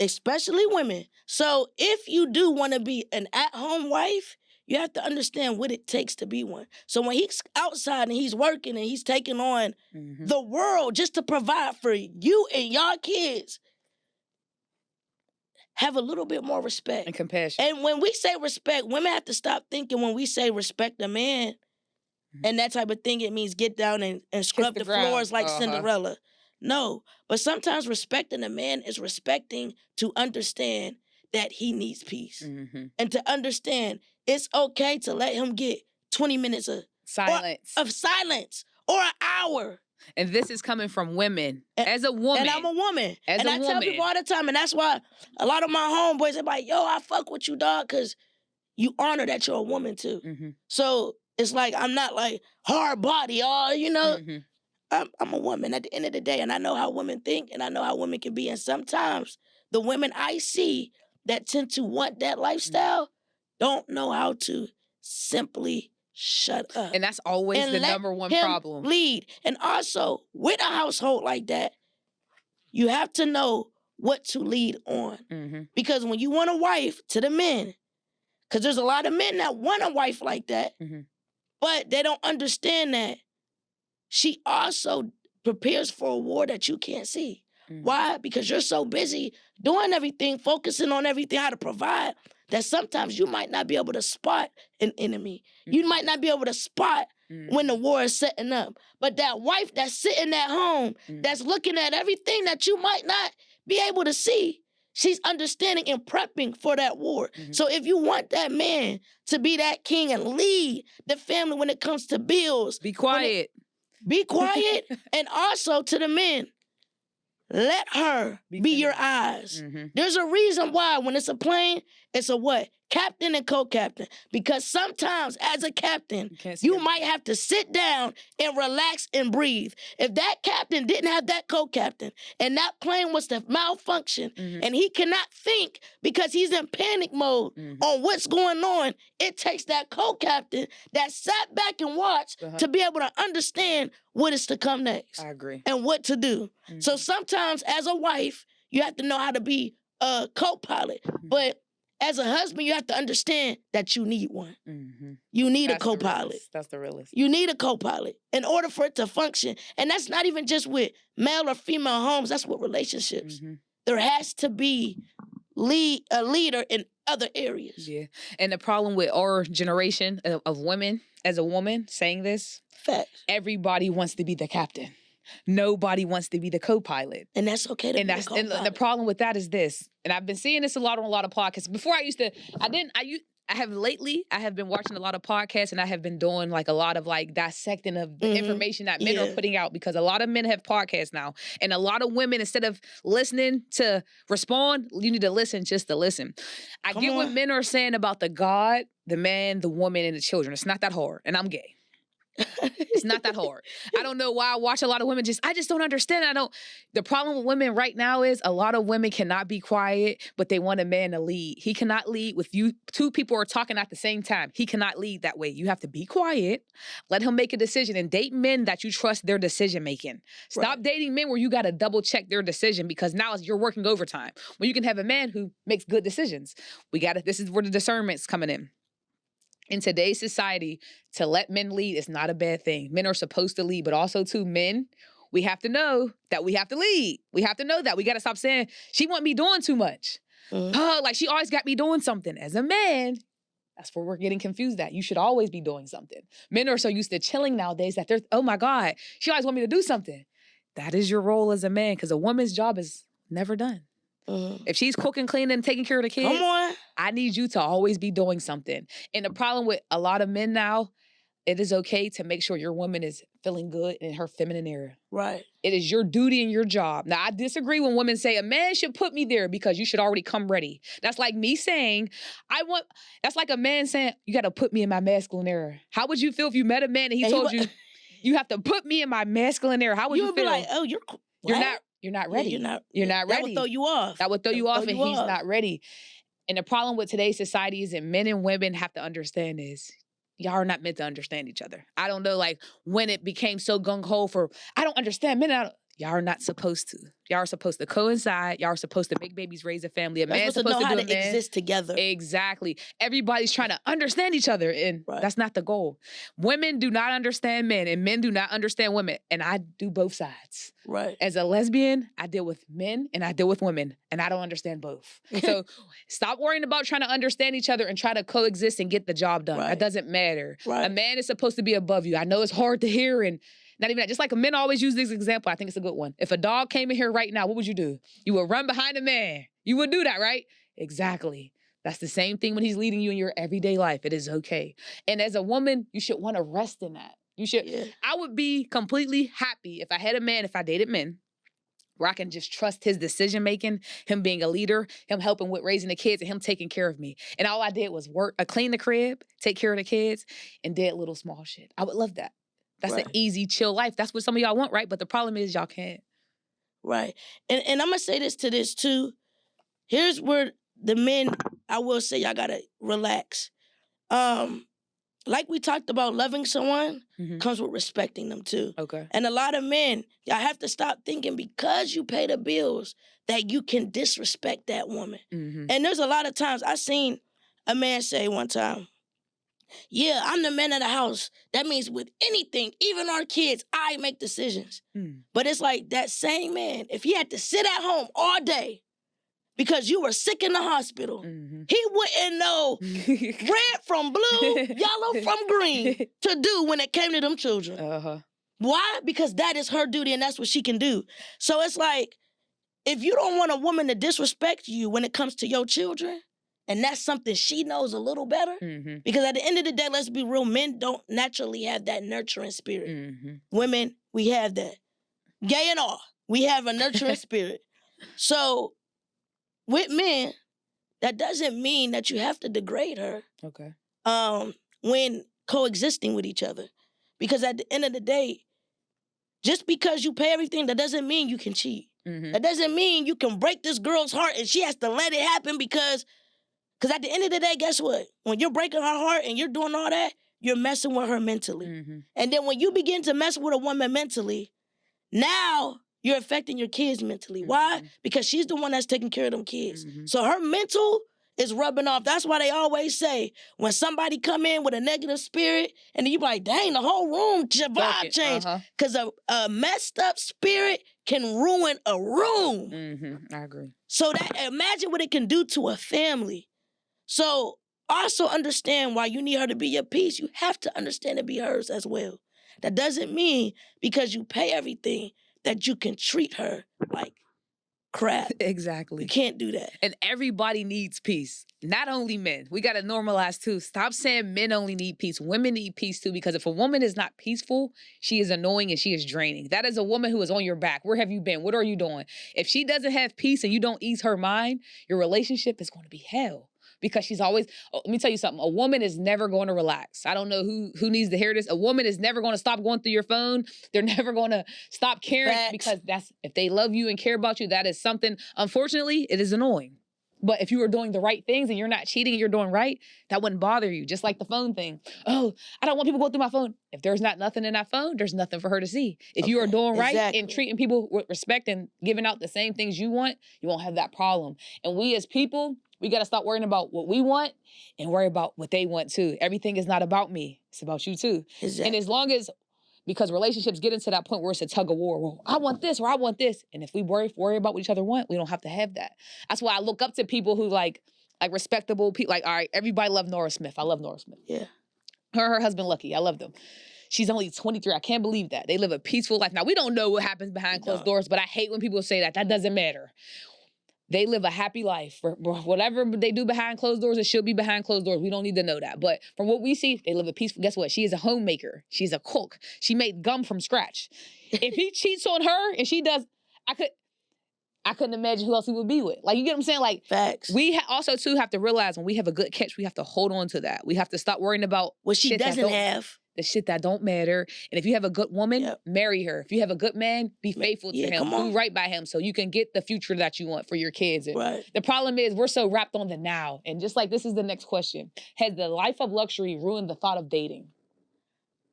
Especially women. So if you do want to be an at-home wife, you have to understand what it takes to be one. So when he's outside and he's working and he's taking on the world just to provide for you and y'all kids, have a little bit more respect. And compassion. And when we say respect, women have to stop thinking when we say respect a man and that type of thing, it means get down and scrub the floors like Cinderella. No, but sometimes respecting a man is respecting to understand that he needs peace. And to understand it's okay to let him get 20 minutes of silence or an hour. And this is coming from women. As a woman. And I'm a woman. And I tell people all the time, and that's why a lot of my homeboys are like, yo, I fuck with you, dog, because you honor that you're a woman too. So it's like, I'm not like hard body, you know. I'm a woman at the end of the day, and I know how women think, and I know how women can be. And sometimes the women I see that tend to want that lifestyle don't know how to simply shut up. And that's always the number one problem. Lead. And also, with a household like that, you have to know what to lead on. Because when you want a wife, to the men, because there's a lot of men that want a wife like that, but they don't understand that she also prepares for a war that you can't see. Why? Because you're so busy doing everything, focusing on everything, how to provide, that sometimes you might not be able to spot an enemy. You might not be able to spot when the war is setting up. But that wife that's sitting at home, that's looking at everything that you might not be able to see, she's understanding and prepping for that war. So if you want that man to be that king and lead the family when it comes to bills. Be quiet. Be quiet. And also to the men, let her be your eyes. There's a reason why when it's a plane, it's a what? Captain and co-captain. Because sometimes as a captain, you might have to sit down and relax and breathe. If that captain didn't have that co-captain and that plane was to malfunction and he cannot think because he's in panic mode on what's going on, it takes that co-captain that sat back and watched to be able to understand what is to come next. I agree. And what to do. So sometimes as a wife, you have to know how to be a co-pilot. But as a husband, you have to understand that you need one. You need a co-pilot. That's the realest. You need a co-pilot in order for it to function. And that's not even just with male or female homes. That's with relationships. There has to be a leader in other areas. Yeah. And the problem with our generation of women, as a woman saying this, facts. Everybody wants to be the captain. Nobody wants to be the co-pilot. And that's okay to be the co-pilot. And the problem with that is this, and I've been seeing this a lot on a lot of podcasts. Before I have been watching a lot of podcasts, and I have been doing like a lot of like dissecting of the information that men are putting out, because a lot of men have podcasts now. And a lot of women, instead of listening to respond, you need to listen just to listen. I get what men are saying about the God, the man, the woman, and the children. It's not that hard. And I'm gay. It's not that hard. I don't know why I watch a lot of women I just don't understand. The problem with women right now is a lot of women cannot be quiet, but they want a man to lead. He cannot lead with you. Two people are talking at the same time. He cannot lead that way. You have to be quiet, let him make a decision, and date men that you trust their decision making. Stop dating men where you got to double check their decision, because now you're working overtime. When you can have a man who makes good decisions. This is where the discernment's coming in. In today's society, to let men lead is not a bad thing. Men are supposed to lead, but also too, men, we have to know that we have to lead. We have to know that. We got to stop saying, she want me doing too much. Like she always got me doing something. As a man, that's where we're getting confused at. You should always be doing something. Men are so used to chilling nowadays that they're, oh my God, she always want me to do something. That is your role as a man, because a woman's job is never done. If she's cooking, cleaning, and taking care of the kids, I need you to always be doing something. And the problem with a lot of men now, it is okay to make sure your woman is feeling good in her feminine area. Right. It is your duty and your job. Now, I disagree when women say a man should put me there because you should already come ready. That's like me saying, that's like a man saying, you got to put me in my masculine era. How would you feel if you met a man and he told you, you have to put me in my masculine era? How would you feel? Be like, oh, You're not ready. Yeah, you're not ready. That would throw you off. That would throw you off, and he's not ready. And the problem with today's society is that men and women have to understand is y'all are not meant to understand each other. I don't know, like, when it became so gung-ho for, I don't understand men. Y'all are not supposed to. Y'all are supposed to coincide. Y'all are supposed to make babies, raise a family. A man's supposed to know how to exist together. Exactly. Everybody's trying to understand each other, and that's not the goal. Women do not understand men, and men do not understand women. And I do both sides. Right. As a lesbian, I deal with men and I deal with women, and I don't understand both. So stop worrying about trying to understand each other and try to coexist and get the job done. That doesn't matter. A man is supposed to be above you. I know it's hard to hear, and not even that. Just like men always use this example, I think it's a good one. If a dog came in here right now, what would you do? You would run behind a man. You would do that, right? Exactly. That's the same thing when he's leading you in your everyday life. It is okay. And as a woman, you should want to rest in that. You should. Yeah. I would be completely happy if I had a man, if I dated men, where I can just trust his decision-making, him being a leader, him helping with raising the kids, and him taking care of me. And all I did was work, clean the crib, take care of the kids, and did little small shit. I would love that. That's an easy, chill life. That's what some of y'all want, right? But the problem is y'all can't. Right. And I'm going to say this to this too. Here's where the men, I will say, y'all got to relax. Like we talked about, loving someone comes with respecting them too. Okay. And a lot of men, y'all have to stop thinking because you pay the bills that you can disrespect that woman. And there's a lot of times, I seen a man say one time, yeah, I'm the man of the house. That means with anything, even our kids, I make decisions. But it's like that same man, if he had to sit at home all day because you were sick in the hospital, he wouldn't know red from blue, yellow from green to do when it came to them children. Why? Because that is her duty and that's what she can do. So it's like, if you don't want a woman to disrespect you when it comes to your children, and that's something she knows a little better. Because at the end of the day, let's be real, men don't naturally have that nurturing spirit. Women, we have that. Gay and all, we have a nurturing spirit. So with men, that doesn't mean that you have to degrade her. Okay. When coexisting with each other. Because at the end of the day, just because you pay everything, that doesn't mean you can cheat. That doesn't mean you can break this girl's heart and she has to let it happen because at the end of the day, guess what? When you're breaking her heart and you're doing all that, you're messing with her mentally. And then when you begin to mess with a woman mentally, now you're affecting your kids mentally. Why? Because she's the one that's taking care of them kids. So her mental is rubbing off. That's why they always say, when somebody come in with a negative spirit, and then you be like, dang, the whole room vibe changed. Because a messed up spirit can ruin a room. I agree. So that imagine what it can do to a family. So also understand why you need her to be your piece. You have to understand to be hers as well. That doesn't mean because you pay everything that you can treat her like crap. Exactly. You can't do that. And everybody needs peace. Not only men. We got to normalize too. Stop saying men only need peace. Women need peace too, because if a woman is not peaceful, she is annoying and she is draining. That is a woman who is on your back. Where have you been? What are you doing? If she doesn't have peace and you don't ease her mind, your relationship is going to be hell. Because she's always, let me tell you something, a woman is never going to relax. I don't know who needs to hear this. A woman is never going to stop going through your phone. They're never going to stop caring. Because if they love you and care about you, that is something, unfortunately, it is annoying. But if you are doing the right things and you're not cheating and you're doing right, that wouldn't bother you. Just like the phone thing. Oh, I don't want people to go through my phone. If there's not nothing in that phone, there's nothing for her to see. If you are doing right and treating people with respect and giving out the same things you want, you won't have that problem. And we as people, we got to stop worrying about what we want and worry about what they want too. Everything is not about me. It's about you too. Exactly. And as long as, because relationships get into that point where it's a tug of war. Well, I want this or I want this. And if we worry about what each other want, we don't have to have that. That's why I look up to people who like respectable people. Like, all right, everybody love Nora Smith. I love Nora Smith. Yeah. Her husband, Lucky. I love them. She's only 23. I can't believe that. They live a peaceful life. Now, we don't know what happens behind closed doors, but I hate when people say that. That doesn't matter. They live a happy life. Whatever they do behind closed doors, it should be behind closed doors. We don't need to know that. But from what we see, they live a peaceful. Guess what? She is a homemaker. She's a cook. She made gum from scratch. If he cheats on her and she does, I couldn't imagine who else he would be with. Like, you get what I'm saying? Like, facts. We also, too, have to realize when we have a good catch, we have to hold on to that. We have to stop worrying about what she doesn't have. The shit that don't matter. And if you have a good woman, marry her. If you have a good man, be faithful to him. Do right by him so you can get the future that you want for your kids. And the problem is we're so wrapped on the now. And just like this is the next question. Has the life of luxury ruined the thought of dating?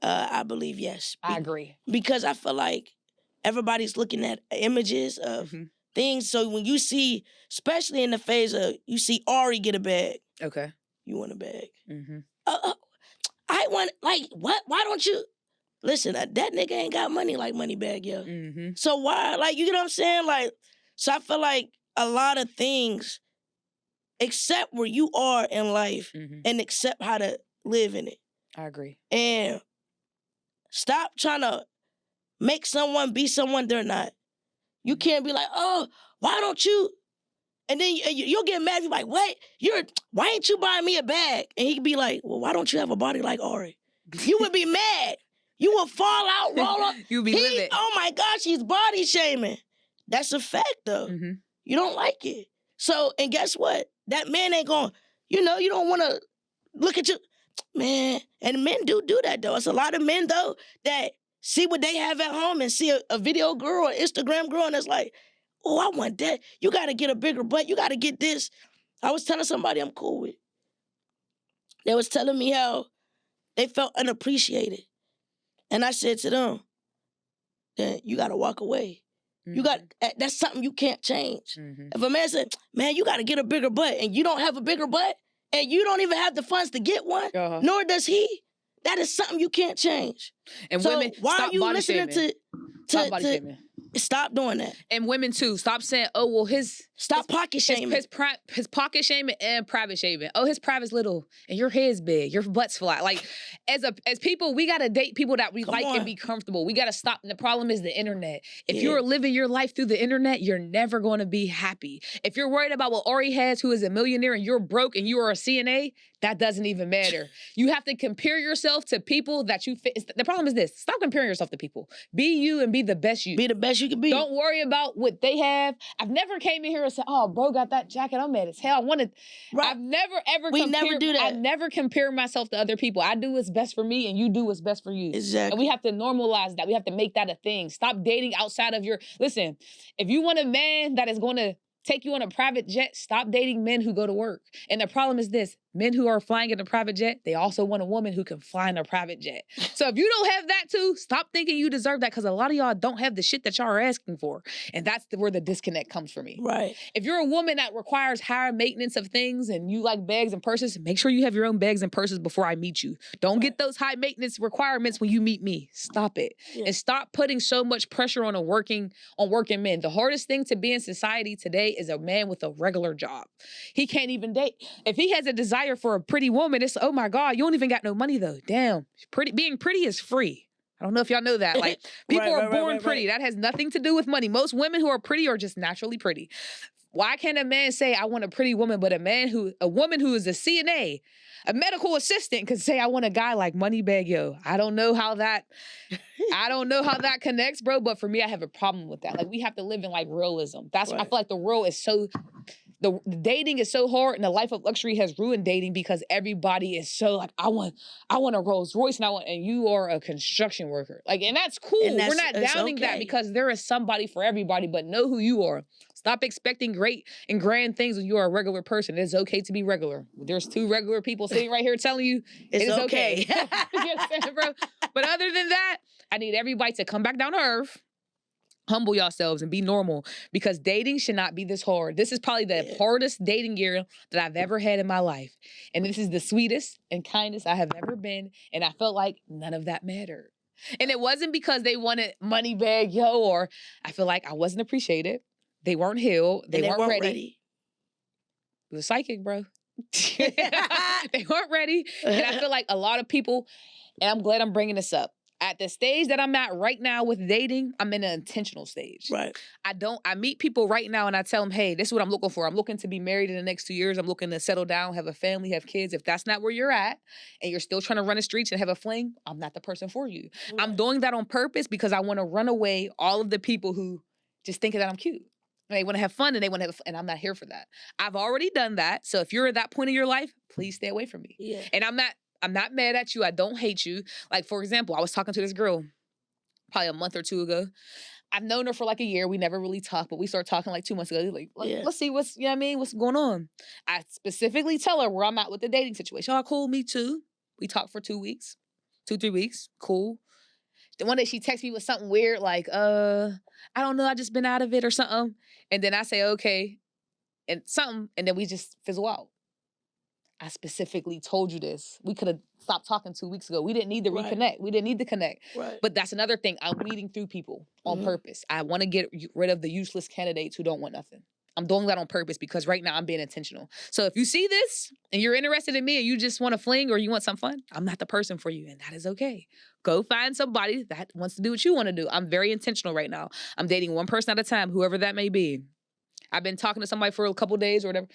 I believe yes. I agree. Because I feel like everybody's looking at images of things. So when you see, especially in the phase of, you see Ari get a bag. Okay. You want a bag. I want, like, what? Why don't you? Listen, that nigga ain't got money like Moneybagg Yo. So why, like, you know what I'm saying? Like, so I feel like a lot of things, accept where you are in life and accept how to live in it. I agree. And stop trying to make someone be someone they're not. You can't be like, oh, why don't you? And then you'll get mad. You're like, what? Why ain't you buying me a bag? And he'd be like, well, why don't you have a body like Ari? You would be mad. You would fall out, roll up. You'd be livid. Oh my gosh, he's body shaming. That's a fact, though. You don't like it. So, and guess what? That man ain't going, you don't want to look at you. Man, and men do that, though. It's a lot of men, though, that see what they have at home and see a video girl or Instagram girl, and it's like, oh, I want that. You got to get a bigger butt. You got to get this. I was telling somebody I'm cool with. They was telling me how they felt unappreciated. And I said to them, then you got to walk away. That's something you can't change. If a man said, man, you got to get a bigger butt, and you don't have a bigger butt, and you don't even have the funds to get one, nor does he, that is something you can't change. And so women, why stop are you body listening shaming. Stop body shaming. Stop doing that. And women too. Stop saying, oh, well, stop pocket shaming. His pocket shaming and private shaming. Oh, his private's little and your head's big. Your butt's flat. Like, as people, we gotta date people that we like and be comfortable. We gotta stop. And the problem is the internet. If you're living your life through the internet, you're never gonna be happy. If you're worried about what Ari has, who is a millionaire, and you're broke and you are a CNA, that doesn't even matter. You have to compare yourself to people that you fit. The problem is this. Stop comparing yourself to people. Be you and be the best you. Be the best you can be. Don't worry about what they have. I've never came in here and said, oh, bro got that jacket. I'm mad as hell. I've never, ever never do that. I never compare myself to other people. I do what's best for me and you do what's best for you. Exactly. And we have to normalize that. We have to make that a thing. Stop dating outside of listen, if you want a man that is going to take you on a private jet, stop dating men who go to work. And the problem is this. Men who are flying in a private jet, they also want a woman who can fly in a private jet. So if you don't have that too, stop thinking you deserve that, because a lot of y'all don't have the shit that y'all are asking for. And that's where the disconnect comes for me. Right. If you're a woman that requires higher maintenance of things and you like bags and purses, make sure you have your own bags and purses before I meet you. Don't get those high maintenance requirements when you meet me. Stop it. And stop putting so much pressure on working men. The hardest thing to be in society today is a man with a regular job. He can't even date. If he has a desire for a pretty woman, it's, oh my God, you don't even got no money though. Damn. Being pretty is free. I don't know if y'all know that. Like, people are born pretty. That has nothing to do with money. Most women who are pretty are just naturally pretty. Why can't a man say, I want a pretty woman, but a woman who is a CNA, a medical assistant, could say, I want a guy like Moneybagg Yo? I don't know how that connects, bro. But for me, I have a problem with that. Like, we have to live in like realism. That's I feel like the world is so. The dating is so hard, and the life of luxury has ruined dating because everybody is so like, I want a Rolls Royce, and you are a construction worker. Like, and that's cool. We're not downing that, because there is somebody for everybody, but know who you are. Stop expecting great and grand things when you are a regular person. It is okay to be regular. There's two regular people sitting right here telling you it is okay. You understand, bro? But other than that, I need everybody to come back down to earth. Humble yourselves and be normal, because dating should not be this hard. This is probably the hardest dating year that I've ever had in my life. And this is the sweetest and kindest I have ever been. And I felt like none of that mattered. And it wasn't because they wanted Moneybagg Yo, or I feel like I wasn't appreciated. They weren't healed. They weren't ready. It was psychic, bro. They weren't ready. And I feel like a lot of people, and I'm glad I'm bringing this up, at the stage that I'm at right now with dating, I'm in an intentional stage. Right. I meet people right now and I tell them, hey, this is what I'm looking for. I'm looking to be married in the next 2 years. I'm looking to settle down, have a family, have kids. If that's not where you're at and you're still trying to run the streets and have a fling, I'm not the person for you. Right. I'm doing that on purpose because I want to run away all of the people who just think that I'm cute. They want to have fun and I'm not here for that. I've already done that. So if you're at that point in your life, please stay away from me. Yeah. And I'm not mad at you. I don't hate you. Like, for example, I was talking to this girl probably a month or two ago. I've known her for like a year. We never really talked, but we started talking like 2 months ago. Like, let's see what's going on. I specifically tell her where I'm at with the dating situation. Oh, cool, me too. We talked for 2 weeks, 2-3 weeks. Cool. The one day she texts me with something weird, like, I don't know, I just been out of it or something. And then I say, okay, and something, and then we just fizzle out. I specifically told you this. We could have stopped talking 2 weeks ago. We didn't need to reconnect. We didn't need to connect. Right. But that's another thing. I'm weeding through people on purpose. I want to get rid of the useless candidates who don't want nothing. I'm doing that on purpose because right now I'm being intentional. So if you see this and you're interested in me and you just want to fling or you want some fun, I'm not the person for you, and that is okay. Go find somebody that wants to do what you want to do. I'm very intentional right now. I'm dating one person at a time, whoever that may be. I've been talking to somebody for a couple days or whatever.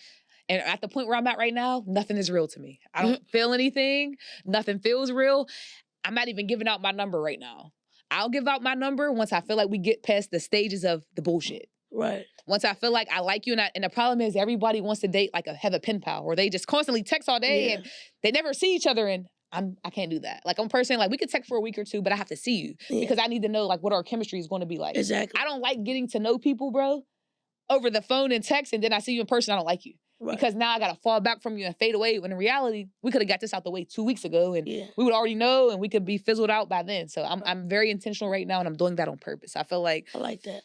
And at the point where I'm at right now, nothing is real to me. I don't feel anything. Nothing feels real. I'm not even giving out my number right now. I'll give out my number once I feel like we get past the stages of the bullshit. Right. Once I feel like I like you, and the problem is everybody wants to date like have a pen pal, or they just constantly text all day and they never see each other. And I can't do that. Like I'm personally, like we could text for a week or two, but I have to see you because I need to know like what our chemistry is going to be like. Exactly. I don't like getting to know people, bro, over the phone and text, and then I see you in person, I don't like you. Right. Because now I got to fall back from you and fade away. When in reality, we could have got this out the way 2 weeks ago and we would already know and we could be fizzled out by then. So I'm very intentional right now and I'm doing that on purpose. I feel like... I like that.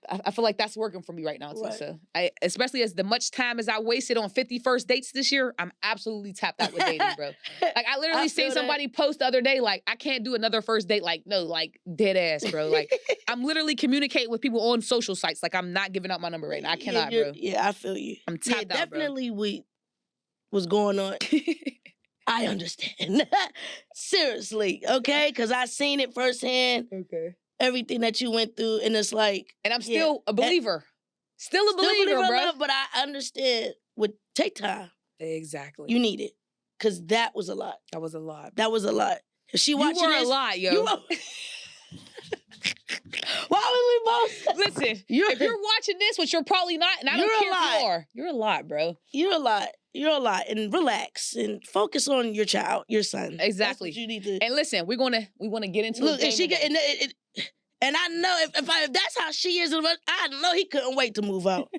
I feel like that's working for me right now too. Right. So especially as the much time as I wasted on 50 first dates this year, I'm absolutely tapped out with dating, bro. Like I literally seen somebody post the other day, like, I can't do another first date. Like, no, like dead ass, bro. Like I'm literally communicating with people on social sites. Like I'm not giving out my number right now. I cannot, bro. Yeah, I feel you. I'm tapped out, definitely what's going on. I understand. Seriously, okay? Because I seen it firsthand. Okay. Everything that you went through, and it's like... And I'm still a believer. Still a believer, bro. But I understand. Would take time. Exactly. You need it. Because that was a lot. That was a lot. That was a lot. If she watching you were this... a lot, yo. Why would we both... Listen, if you're watching this, which you're probably not, and I don't care if you are, you're a lot, bro. You're a lot. You're a lot. And relax and focus on your child, your son. Exactly. That's what you need to... And listen, we want to get into look, and I know if that's how she is, I know he couldn't wait to move out.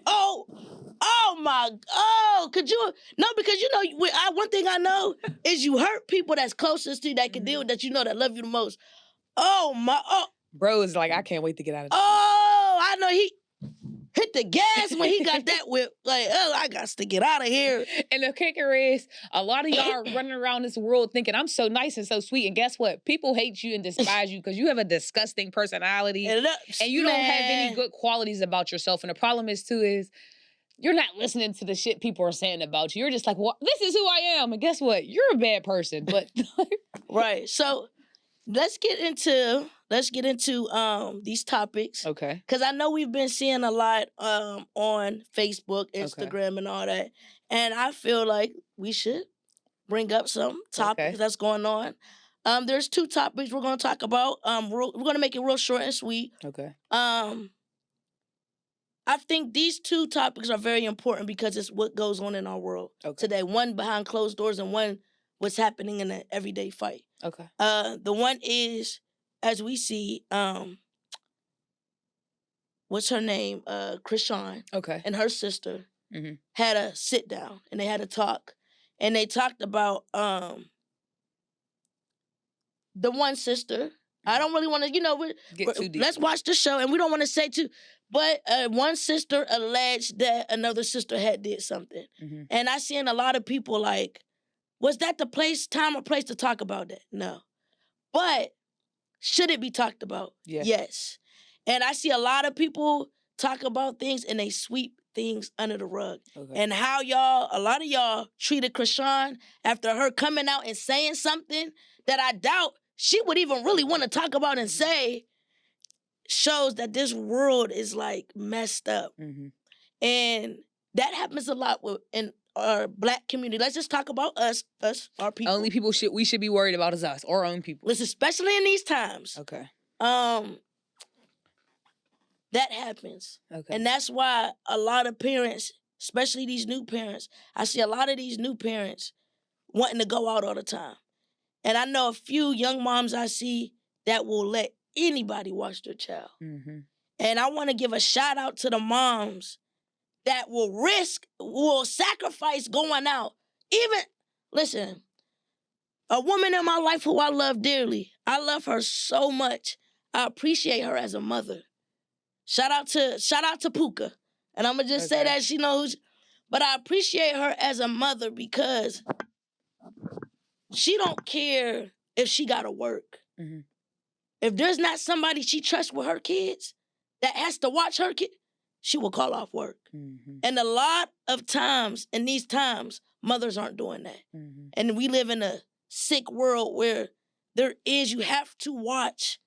Could you? No, because you know, one thing I know is you hurt people that's closest to you that can deal with that, you know, that love you the most. Bro is like, I can't wait to get out of this. I know he hit the gas when he got that whip. Like, I got to get out of here. And the kicker is, a lot of y'all are running around this world thinking, I'm so nice and so sweet. And guess what? People hate you and despise you because you have a disgusting personality. And you don't have any good qualities about yourself. And the problem is, too, is you're not listening to the shit people are saying about you. You're just like, well, this is who I am. And guess what? You're a bad person. But right. So let's get into these topics. Okay. Because I know we've been seeing a lot on Facebook, Instagram, and all that. And I feel like we should bring up some topics that's going on. There's 2 topics we're going to talk about. We're going to make it real short and sweet. Okay. I think these 2 topics are very important because it's what goes on in our world today. One behind closed doors and one what's happening in an everyday fight. Okay. The one is, as we see, what's her name? Krishan. Okay. And her sister had a sit down and they had a talk. And they talked about the one sister. I don't really want to, get too deep. Let's watch the show and we don't want to say too. But one sister alleged that another sister had did something. And I seen a lot of people like, was that the time or place to talk about that? No. But should it be talked about? Yes. And I see a lot of people talk about things and they sweep things under the rug. And how a lot of y'all treated Krishan after her coming out and saying something that I doubt she would even really want to talk about and say, shows that this world is like messed up. And that happens a lot in our Black community. Let's just talk about us, our people. Only people we should be worried about is us, our own people. Listen, especially in these times. Okay. That happens. Okay. And that's why a lot of parents, especially these new parents, I see a lot of these new parents wanting to go out all the time. And I know a few young moms I see that will let anybody watch their child. And I want to give a shout out to the moms that will sacrifice going out. Listen, A woman in my life who I love dearly. I love her so much. I appreciate her as a mother. Shout out to Puka. And I'm going to just say that she knows. But I appreciate her as a mother because she don't care if she got to work. Mm-hmm. If there's not somebody she trusts with her kids that has to watch her kid, she will call off work. Mm-hmm. And a lot of times, in these times, mothers aren't doing that. Mm-hmm. And we live in a sick world where you have to watch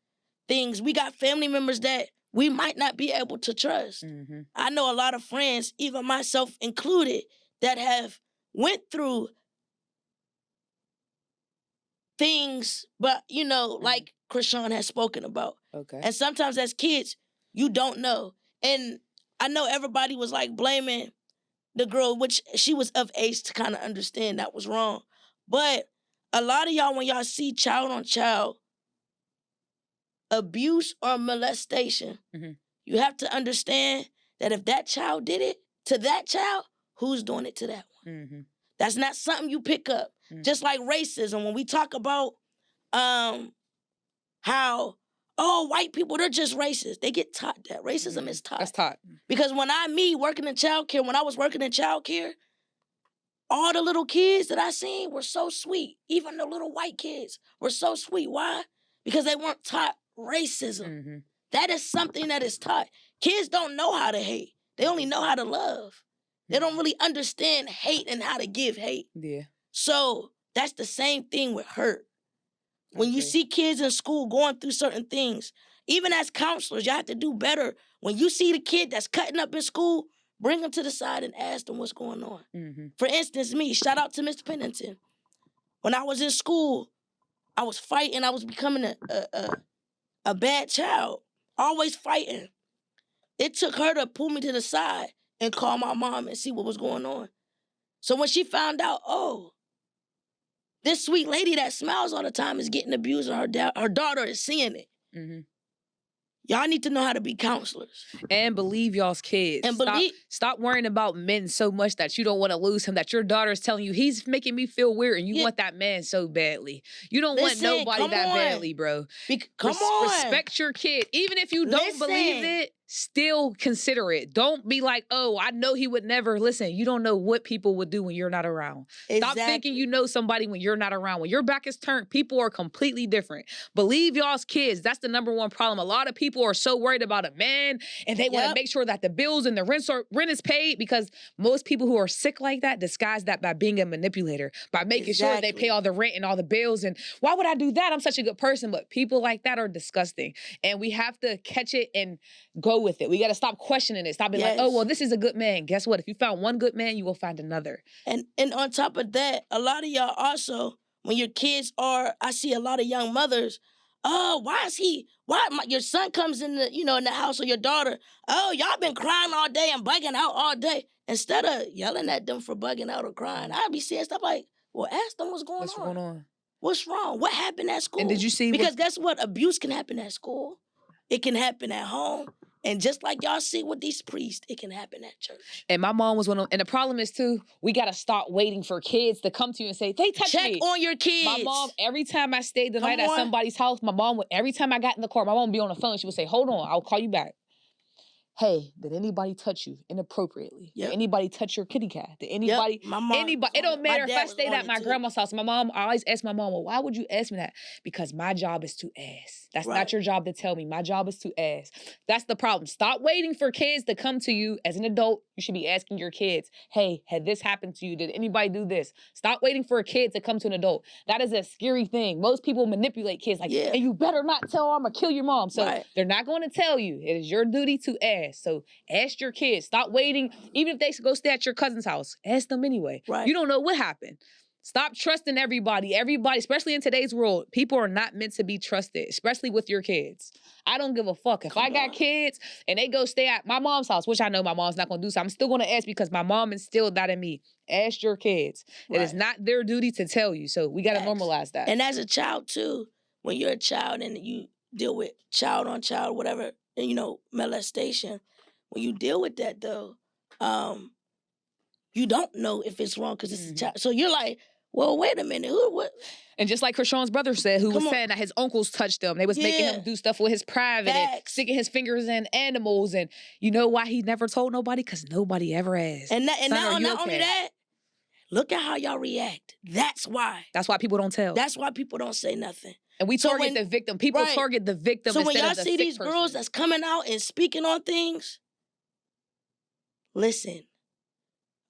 things. We got family members that we might not be able to trust. Mm-hmm. I know a lot of friends, even myself included, that have went through things, but, like Krishan has spoken about. Okay. And sometimes as kids, you don't know. And I know everybody was like blaming the girl, which she was of age to kind of understand that was wrong. But a lot of y'all, when y'all see child on child abuse or molestation, mm-hmm. you have to understand that if that child did it to that child, who's doing it to that one? Mm-hmm. That's not something you pick up. Mm-hmm. Just like racism, when we talk about how, white people, they're just racist. They get taught that. Racism is taught. That's taught. Because when I was working in childcare, all the little kids that I seen were so sweet. Even the little white kids were so sweet. Why? Because they weren't taught racism. Mm-hmm. That is something that is taught. Kids don't know how to hate. They only know how to love. They don't really understand hate and how to give hate. Yeah. So that's the same thing with hurt. When you see kids in school going through certain things, even as counselors, you have to do better. When you see the kid that's cutting up in school, bring them to the side and ask them what's going on. Mm-hmm. For instance, me, shout out to Mr. Pennington. When I was in school, I was fighting. I was becoming a bad child, always fighting. It took her to pull me to the side and call my mom and see what was going on. So when she found out, this sweet lady that smiles all the time is getting abused and her daughter is seeing it. Mm-hmm. Y'all need to know how to be counselors. And believe y'all's kids. And stop worrying about men so much that you don't want to lose him, that your daughter is telling you, he's making me feel weird, and you want that man so badly. You don't want nobody that badly, bro. Come on. Respect your kid. Even if you don't believe it, still consider it. Don't be like, I know he would never. Listen, you don't know what people would do when you're not around. Exactly. Stop thinking you know somebody when you're not around. When your back is turned, people are completely different. Believe y'all's kids. That's the number one problem. A lot of people are so worried about a man, and they want to make sure that the bills and the rent is paid, because most people who are sick like that disguise that by being a manipulator, by making sure they pay all the rent and all the bills. And why would I do that? I'm such a good person. But people like that are disgusting. And we have to catch it and go with it. We got to stop questioning it. Stop being like, this is a good man. Guess what? If you found one good man, you will find another. And on top of that, a lot of y'all also, when your kids I see a lot of young mothers, your son comes in the house, or your daughter, y'all been crying all day and bugging out all day. Instead of yelling at them for bugging out or crying, I'd be saying stuff like, well, ask them what's going on. What's wrong? What happened at school? And did you see? Because guess what? Abuse can happen at school. It can happen at home. And just like y'all see with these priests, it can happen at church. And my mom was one of them. And the problem is, too, we got to stop waiting for kids to come to you and say, they touched me. Check on your kids. My mom, every time I stayed the night at somebody's house, every time I got in the car, my mom would be on the phone. She would say, hold on, I'll call you back. Hey, did anybody touch you inappropriately? Yep. Did anybody touch your kitty cat? Did anybody? Yep. It don't matter if I stayed at my grandma's house. I always ask my mom, well, why would you ask me that? Because my job is to ask. That's not your job to tell me. My job is to ask. That's the problem. Stop waiting for kids to come to you. As an adult, you should be asking your kids, hey, had this happened to you? Did anybody do this? Stop waiting for a kid to come to an adult. That is a scary thing. Most people manipulate kids like, and you better not tell her I'm going to kill your mom. So they're not going to tell you. It is your duty to ask. So ask your kids. Stop waiting. Even if they go stay at your cousin's house, ask them anyway. Right. You don't know what happened. Stop trusting everybody. Everybody, especially in today's world, people are not meant to be trusted, especially with your kids. I don't give a fuck. If I got kids and they go stay at my mom's house, which I know my mom's not going to do, so I'm still going to ask because my mom instilled that in me. Ask your kids. Right. It is not their duty to tell you, so we got to normalize that. And as a child, too, when you're a child and you deal with child on child, whatever, molestation, when you deal with that, though, you don't know if it's wrong because it's a child. So you're like, Well, wait a minute. What? And just like Krishan's brother said, who was saying that his uncles touched him. They was making him do stuff with his private and sticking his fingers in animals. And you know why he never told nobody? Because nobody ever asked. And not only that, look at how y'all react. That's why. That's why people don't tell. That's why people don't say nothing. And we target the victim. People target the victim instead of the sick person. So when y'all see these girls that's coming out and speaking on things, listen,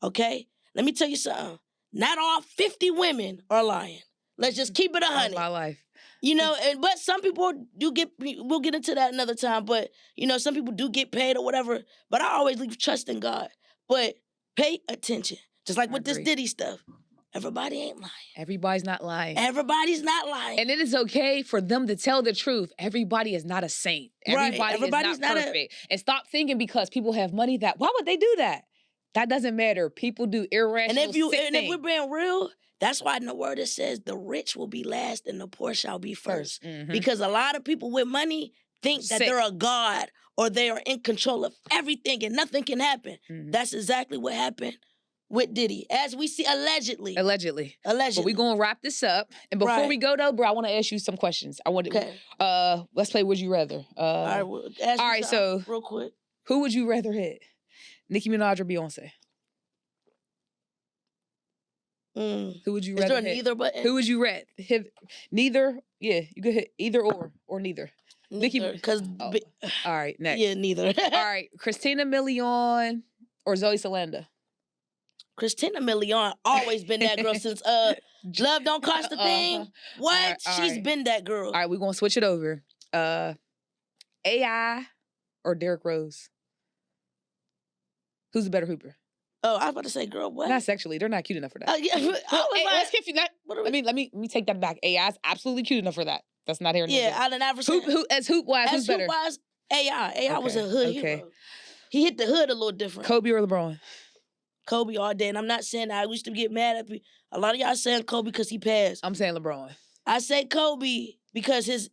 okay? Let me tell you something. Not all 50 women are lying. Let's just keep it 100. My life. You know, but some people do we'll get into that another time, but, you know, some people do get paid or whatever, but I always leave trust in God. But pay attention. Just like with this Diddy stuff. Everybody ain't lying. Everybody's not lying. Everybody's not lying. And it is okay for them to tell the truth. Everybody is not a saint. Everybody's not perfect. And stop thinking because people have money that, why would they do that? That doesn't matter. People do irrational and if we're being real, that's why in the word it says the rich will be last and the poor shall be first. Because a lot of people with money think that they're a god or they are in control of everything and nothing can happen. That's exactly what happened with Diddy, as we see, allegedly. Allegedly. But we're going to wrap this up. And before we go, though, bro, I want to ask you some questions. Let's play Would You Rather. All right, so real quick. Who would you rather hit? Nicki Minaj or Beyonce? Who would you rather hit? Neither button? Who would you rather hit? Neither? Yeah, you could hit either or neither. Neither, because... all right, next. Yeah, neither. All right, Christina Milian or Zoe Salanda? Christina Milian always been that girl since Love Don't Cost a Thing. What? She's been that girl. All right, we're going to switch it over. AI or Derrick Rose? Who's the better hooper? Oh, I was about to say, girl, what? Not sexually. They're not cute enough for that. Yeah, let's skip you that. Let me take that back. AI is absolutely cute enough for that. That's not here. Yeah, Allen Iverson. As hoop-wise, who's better? As hoop-wise, AI. AI was a hood hero. He hit the hood a little different. Kobe or LeBron? Kobe all day. And I'm not saying that. I used to get mad at people. A lot of y'all saying Kobe because he passed. I'm saying LeBron. I say Kobe because his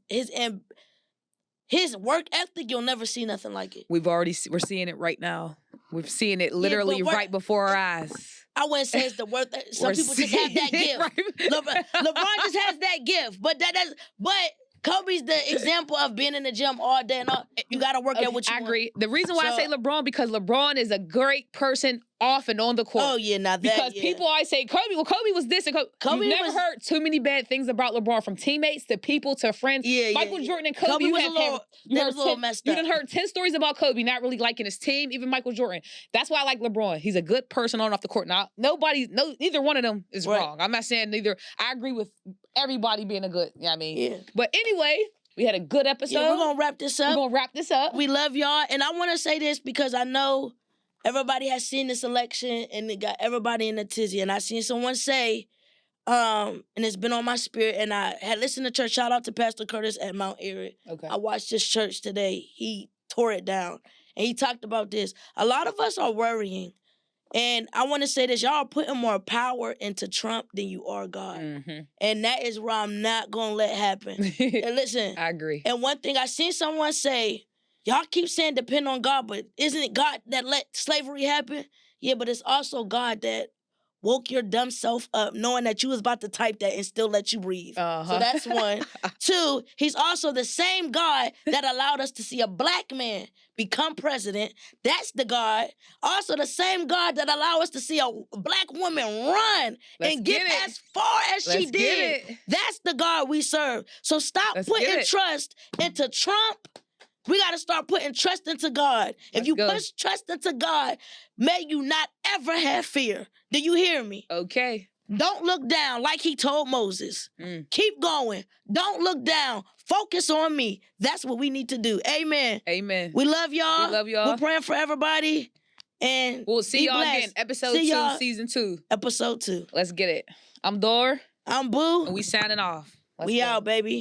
work ethic, you'll never see nothing like it. We're seeing it right now. We're seeing it literally right before our eyes. I wouldn't say it's the worth. Some people just have that gift. Right. LeBron just has that gift, but Kobe's the example of being in the gym all day and all. You got to work at what you want. I agree. The reason why I say LeBron because LeBron is a great person off and on the court. Oh yeah, not that. Because people always say Kobe. Well, Kobe was this and Kobe. You've never heard too many bad things about LeBron from teammates to people to friends. Yeah, Michael Jordan and Kobe. Was a little messed up. You done heard 10 stories about Kobe not really liking his team. Even Michael Jordan. That's why I like LeBron. He's a good person on and off the court. Now, neither one of them is wrong. I'm not saying neither. I agree with everybody being a good. You know what I mean? Yeah. But anyway. We had a good episode. Yeah, we're going to wrap this up. We love y'all. And I want to say this because I know everybody has seen this election and it got everybody in a tizzy. And I seen someone say, and it's been on my spirit, and I had listened to church. Shout out to Pastor Curtis at Mount Airy. Okay. I watched his church today. He tore it down. And he talked about this. A lot of us are worrying. And I want to say this, y'all are putting more power into Trump than you are God. Mm-hmm. And that is what I'm not going to let happen. And listen. I agree. And one thing I seen someone say, y'all keep saying depend on God, but isn't it God that let slavery happen? Yeah, but it's also God that woke your dumb self up knowing that you was about to type that and still let you breathe. So that's one. Two, he's also the same God that allowed us to see a black man become president. That's the God. Also the same God that allowed us to see a black woman run and get as far as she did. That's the God we serve. So stop putting trust into Trump. We got to start putting trust into God. If you put trust into God, may you not ever have fear. Do you hear me? Okay. Don't look down like he told Moses. Keep going. Don't look down. Focus on me. That's what we need to do. Amen. Amen. We love y'all. We love y'all. We're praying for everybody. And we'll see y'all again. Episode 2, season 2. Episode 2. Let's get it. I'm Dor. I'm Boo. And we signing off. We out, baby.